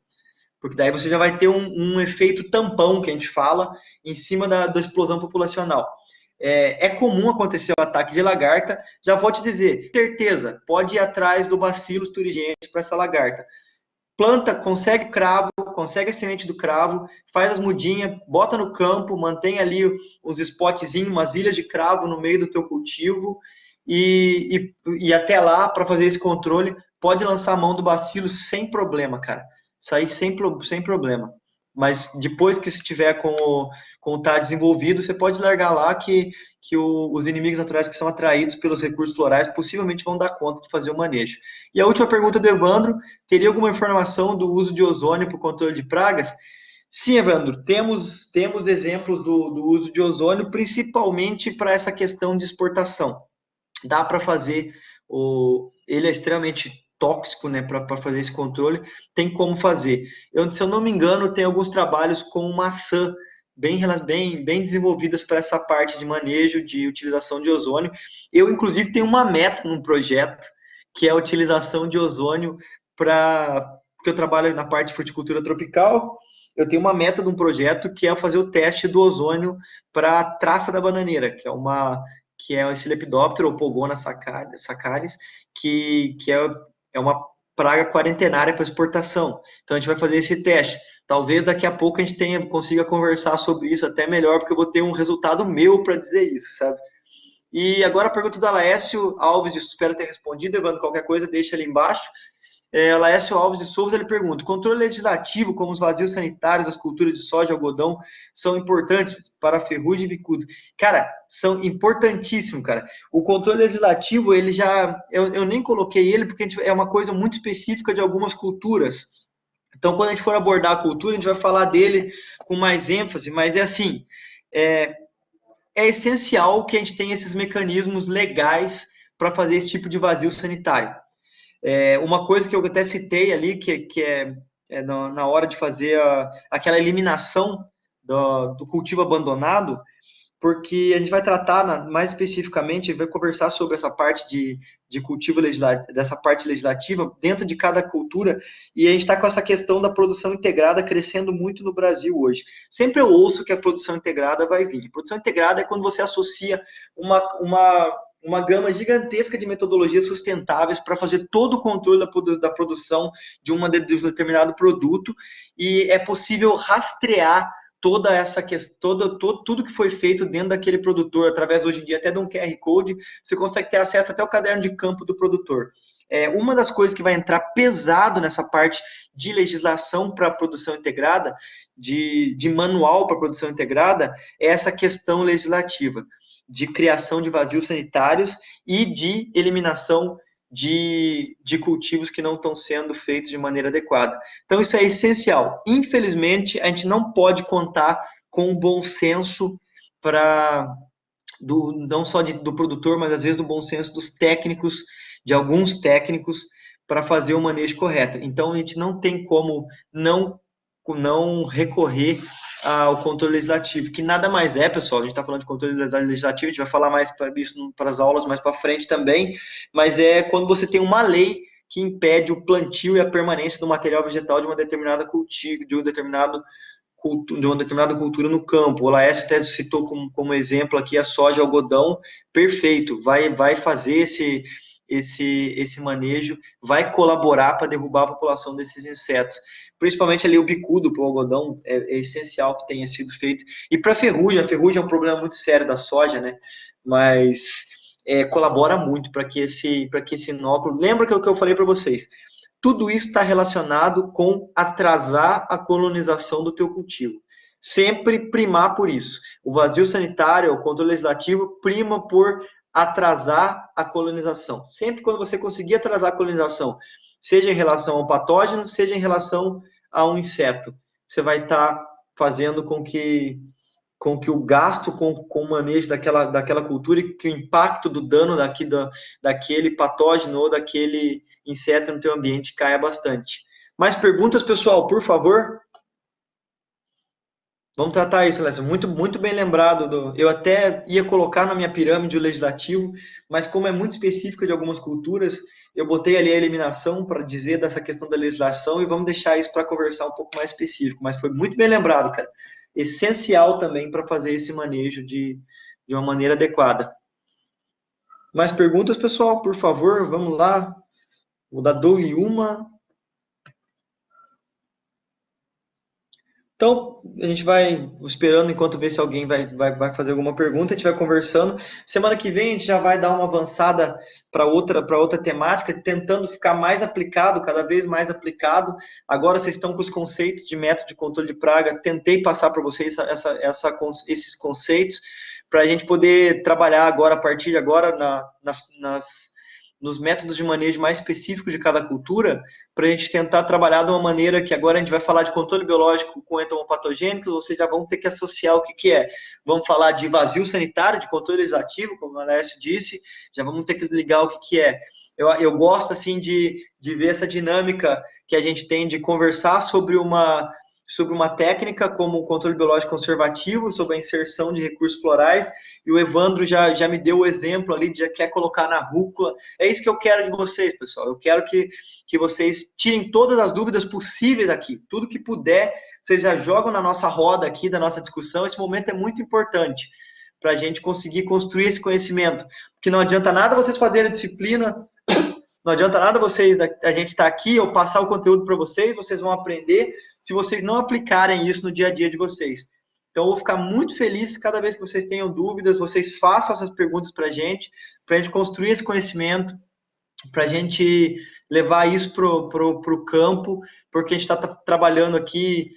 S1: Porque daí você já vai ter um efeito tampão, que a gente fala, em cima da explosão populacional. É comum acontecer o ataque de lagarta. Já vou te dizer, certeza, pode ir atrás do Bacillus thuringiensis para essa lagarta. Planta, consegue cravo, consegue a semente do cravo, faz as mudinhas, bota no campo, mantém ali uns spotzinhos, umas ilhas de cravo no meio do teu cultivo e até lá, para fazer esse controle, pode lançar a mão do bacilo sem problema, cara. Isso aí sem problema. Mas depois que se tiver com o tá desenvolvido, você pode largar lá que os inimigos naturais que são atraídos pelos recursos florais possivelmente vão dar conta de fazer o manejo. E a última pergunta do Evandro, teria alguma informação do uso de ozônio para o controle de pragas? Sim, Evandro, temos exemplos do uso de ozônio, principalmente para essa questão de exportação. Dá para fazer, ele é extremamente tóxico, né, para fazer esse controle, tem como fazer. Se eu não me engano, tem alguns trabalhos com maçã bem desenvolvidas para essa parte de manejo, de utilização de ozônio. Eu, inclusive, tenho uma meta num projeto, que é a utilização de ozônio porque eu trabalho na parte de fruticultura tropical. Eu tenho uma meta de um projeto que é fazer o teste do ozônio para a traça da bananeira, que é esse Lepidoptera ou Pogona saccharis, que é uma praga quarentenária para exportação. Então, a gente vai fazer esse teste. Talvez daqui a pouco a gente consiga conversar sobre isso até melhor, porque eu vou ter um resultado meu para dizer isso, sabe? E agora a pergunta da Laércio Alves, espero ter respondido, Evandro, qualquer coisa deixa ali embaixo. Laércio Alves de Souza, ele pergunta, controle legislativo, como os vazios sanitários das culturas de soja e algodão, são importantes para a ferrugem e bicudo? Cara, são importantíssimos, cara. O controle legislativo, ele eu nem coloquei ele, porque é uma coisa muito específica de algumas culturas. Então, quando a gente for abordar a cultura, a gente vai falar dele com mais ênfase, mas é assim, é essencial que a gente tenha esses mecanismos legais para fazer esse tipo de vazio sanitário. Uma coisa que eu até citei ali, que é na hora de fazer aquela eliminação do cultivo abandonado, porque a gente vai tratar mais especificamente, vai conversar sobre essa parte de cultivo legislativo, dessa parte legislativa dentro de cada cultura, e a gente está com essa questão da produção integrada crescendo muito no Brasil hoje. Sempre eu ouço que a produção integrada vai vir. A produção integrada é quando você associa uma gama gigantesca de metodologias sustentáveis para fazer todo o controle da produção de um determinado produto, e é possível rastrear toda essa questão, tudo que foi feito dentro daquele produtor, através hoje em dia até de um QR Code, você consegue ter acesso até ao caderno de campo do produtor. Uma das coisas que vai entrar pesado nessa parte de legislação para a produção integrada, de manual para a produção integrada, é essa questão legislativa de criação de vazios sanitários e de eliminação de cultivos que não estão sendo feitos de maneira adequada. Então, isso é essencial. Infelizmente, a gente não pode contar com o bom senso não só do produtor, mas às vezes do bom senso dos técnicos, de alguns técnicos, para fazer o manejo correto. Então, a gente não tem como não recorrer ao controle legislativo, que nada mais é, pessoal, a gente está falando de controle legislativo, a gente vai falar mais para isso para as aulas mais para frente também, mas é quando você tem uma lei que impede o plantio e a permanência do material vegetal de uma determinada cultivo, de uma determinada cultura no campo. O Laércio até citou como exemplo aqui a soja e o algodão, perfeito, vai fazer esse manejo, vai colaborar para derrubar a população desses insetos. Principalmente ali o bicudo para o algodão é essencial que tenha sido feito. E para a ferrugem é um problema muito sério da soja, né? Mas colabora muito para que esse inóculo... Lembra que eu falei para vocês? Tudo isso está relacionado com atrasar a colonização do teu cultivo. Sempre primar por isso. O vazio sanitário, o controle legislativo, prima por atrasar a colonização. Sempre quando você conseguir atrasar a colonização, seja em relação ao patógeno, seja em relação a um inseto, você vai estar fazendo com que o gasto com o manejo daquela cultura e que o impacto do dano daquele patógeno ou daquele inseto no teu ambiente caia bastante. Mais perguntas, pessoal, por favor? Vamos tratar isso, Alessio. Muito, muito bem lembrado. Eu até ia colocar na minha pirâmide o legislativo, mas como é muito específico de algumas culturas, eu botei ali a eliminação para dizer dessa questão da legislação e vamos deixar isso para conversar um pouco mais específico. Mas foi muito bem lembrado, cara. Essencial também para fazer esse manejo de uma maneira adequada. Mais perguntas, pessoal? Por favor, vamos lá. Vou dar dou-lhe uma. Então, a gente vai esperando enquanto ver se alguém vai fazer alguma pergunta, a gente vai conversando. Semana que vem a gente já vai dar uma avançada para outra temática, tentando ficar mais aplicado, cada vez mais aplicado. Agora vocês estão com os conceitos de método de controle de praga, tentei passar para vocês esses conceitos, para a gente poder trabalhar agora, a partir de agora, nos métodos de manejo mais específicos de cada cultura, para a gente tentar trabalhar de uma maneira que agora a gente vai falar de controle biológico com entomopatogênicos, vocês já vão ter que associar o que é. Vamos falar de vazio sanitário, de controle legislativo, como o Alessio disse, já vamos ter que ligar o que é. Eu gosto, assim, de ver essa dinâmica que a gente tem de conversar sobre uma técnica como o controle biológico conservativo, sobre a inserção de recursos florais, e o Evandro já me deu o exemplo ali, já quer colocar na rúcula. É isso que eu quero de vocês, pessoal. Eu quero que vocês tirem todas as dúvidas possíveis aqui. Tudo que puder, vocês já jogam na nossa roda aqui, da nossa discussão. Esse momento é muito importante para a gente conseguir construir esse conhecimento. Porque não adianta nada vocês fazerem a disciplina, não adianta nada a gente estar aqui ou passar o conteúdo para vocês vão aprender se vocês não aplicarem isso no dia a dia de vocês. Então, eu vou ficar muito feliz cada vez que vocês tenham dúvidas, vocês façam essas perguntas para a gente construir esse conhecimento, para a gente levar isso para o campo, porque a gente está trabalhando aqui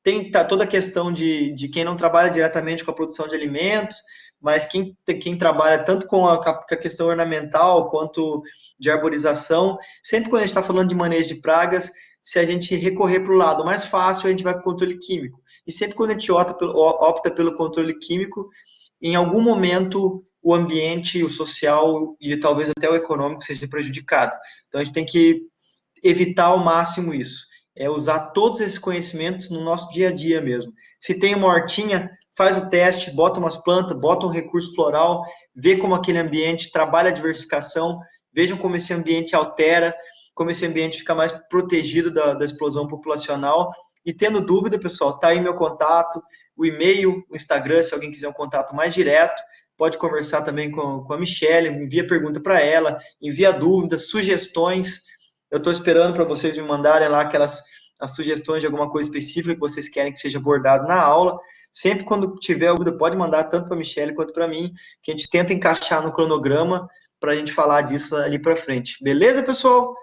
S1: tem toda a questão de quem não trabalha diretamente com a produção de alimentos, mas quem trabalha tanto com a questão ornamental quanto de arborização, sempre quando a gente está falando de manejo de pragas, se a gente recorrer para o lado mais fácil, a gente vai para o controle químico. E sempre quando a gente opta pelo controle químico, em algum momento o ambiente, o social e talvez até o econômico seja prejudicado. Então a gente tem que evitar ao máximo isso. É usar todos esses conhecimentos no nosso dia a dia mesmo. Se tem uma hortinha, faz o teste, bota umas plantas, bota um recurso floral, vê como aquele ambiente trabalha a diversificação, vejam como esse ambiente altera, como esse ambiente fica mais protegido da explosão populacional. E tendo dúvida, pessoal, tá aí meu contato, o e-mail, o Instagram, se alguém quiser um contato mais direto, pode conversar também com a Michelle, envia pergunta para ela, envia dúvidas, sugestões. Eu estou esperando para vocês me mandarem lá as sugestões de alguma coisa específica que vocês querem que seja abordado na aula. Sempre quando tiver dúvida, pode mandar tanto para a Michelle quanto para mim, que a gente tenta encaixar no cronograma para a gente falar disso ali para frente. Beleza, pessoal?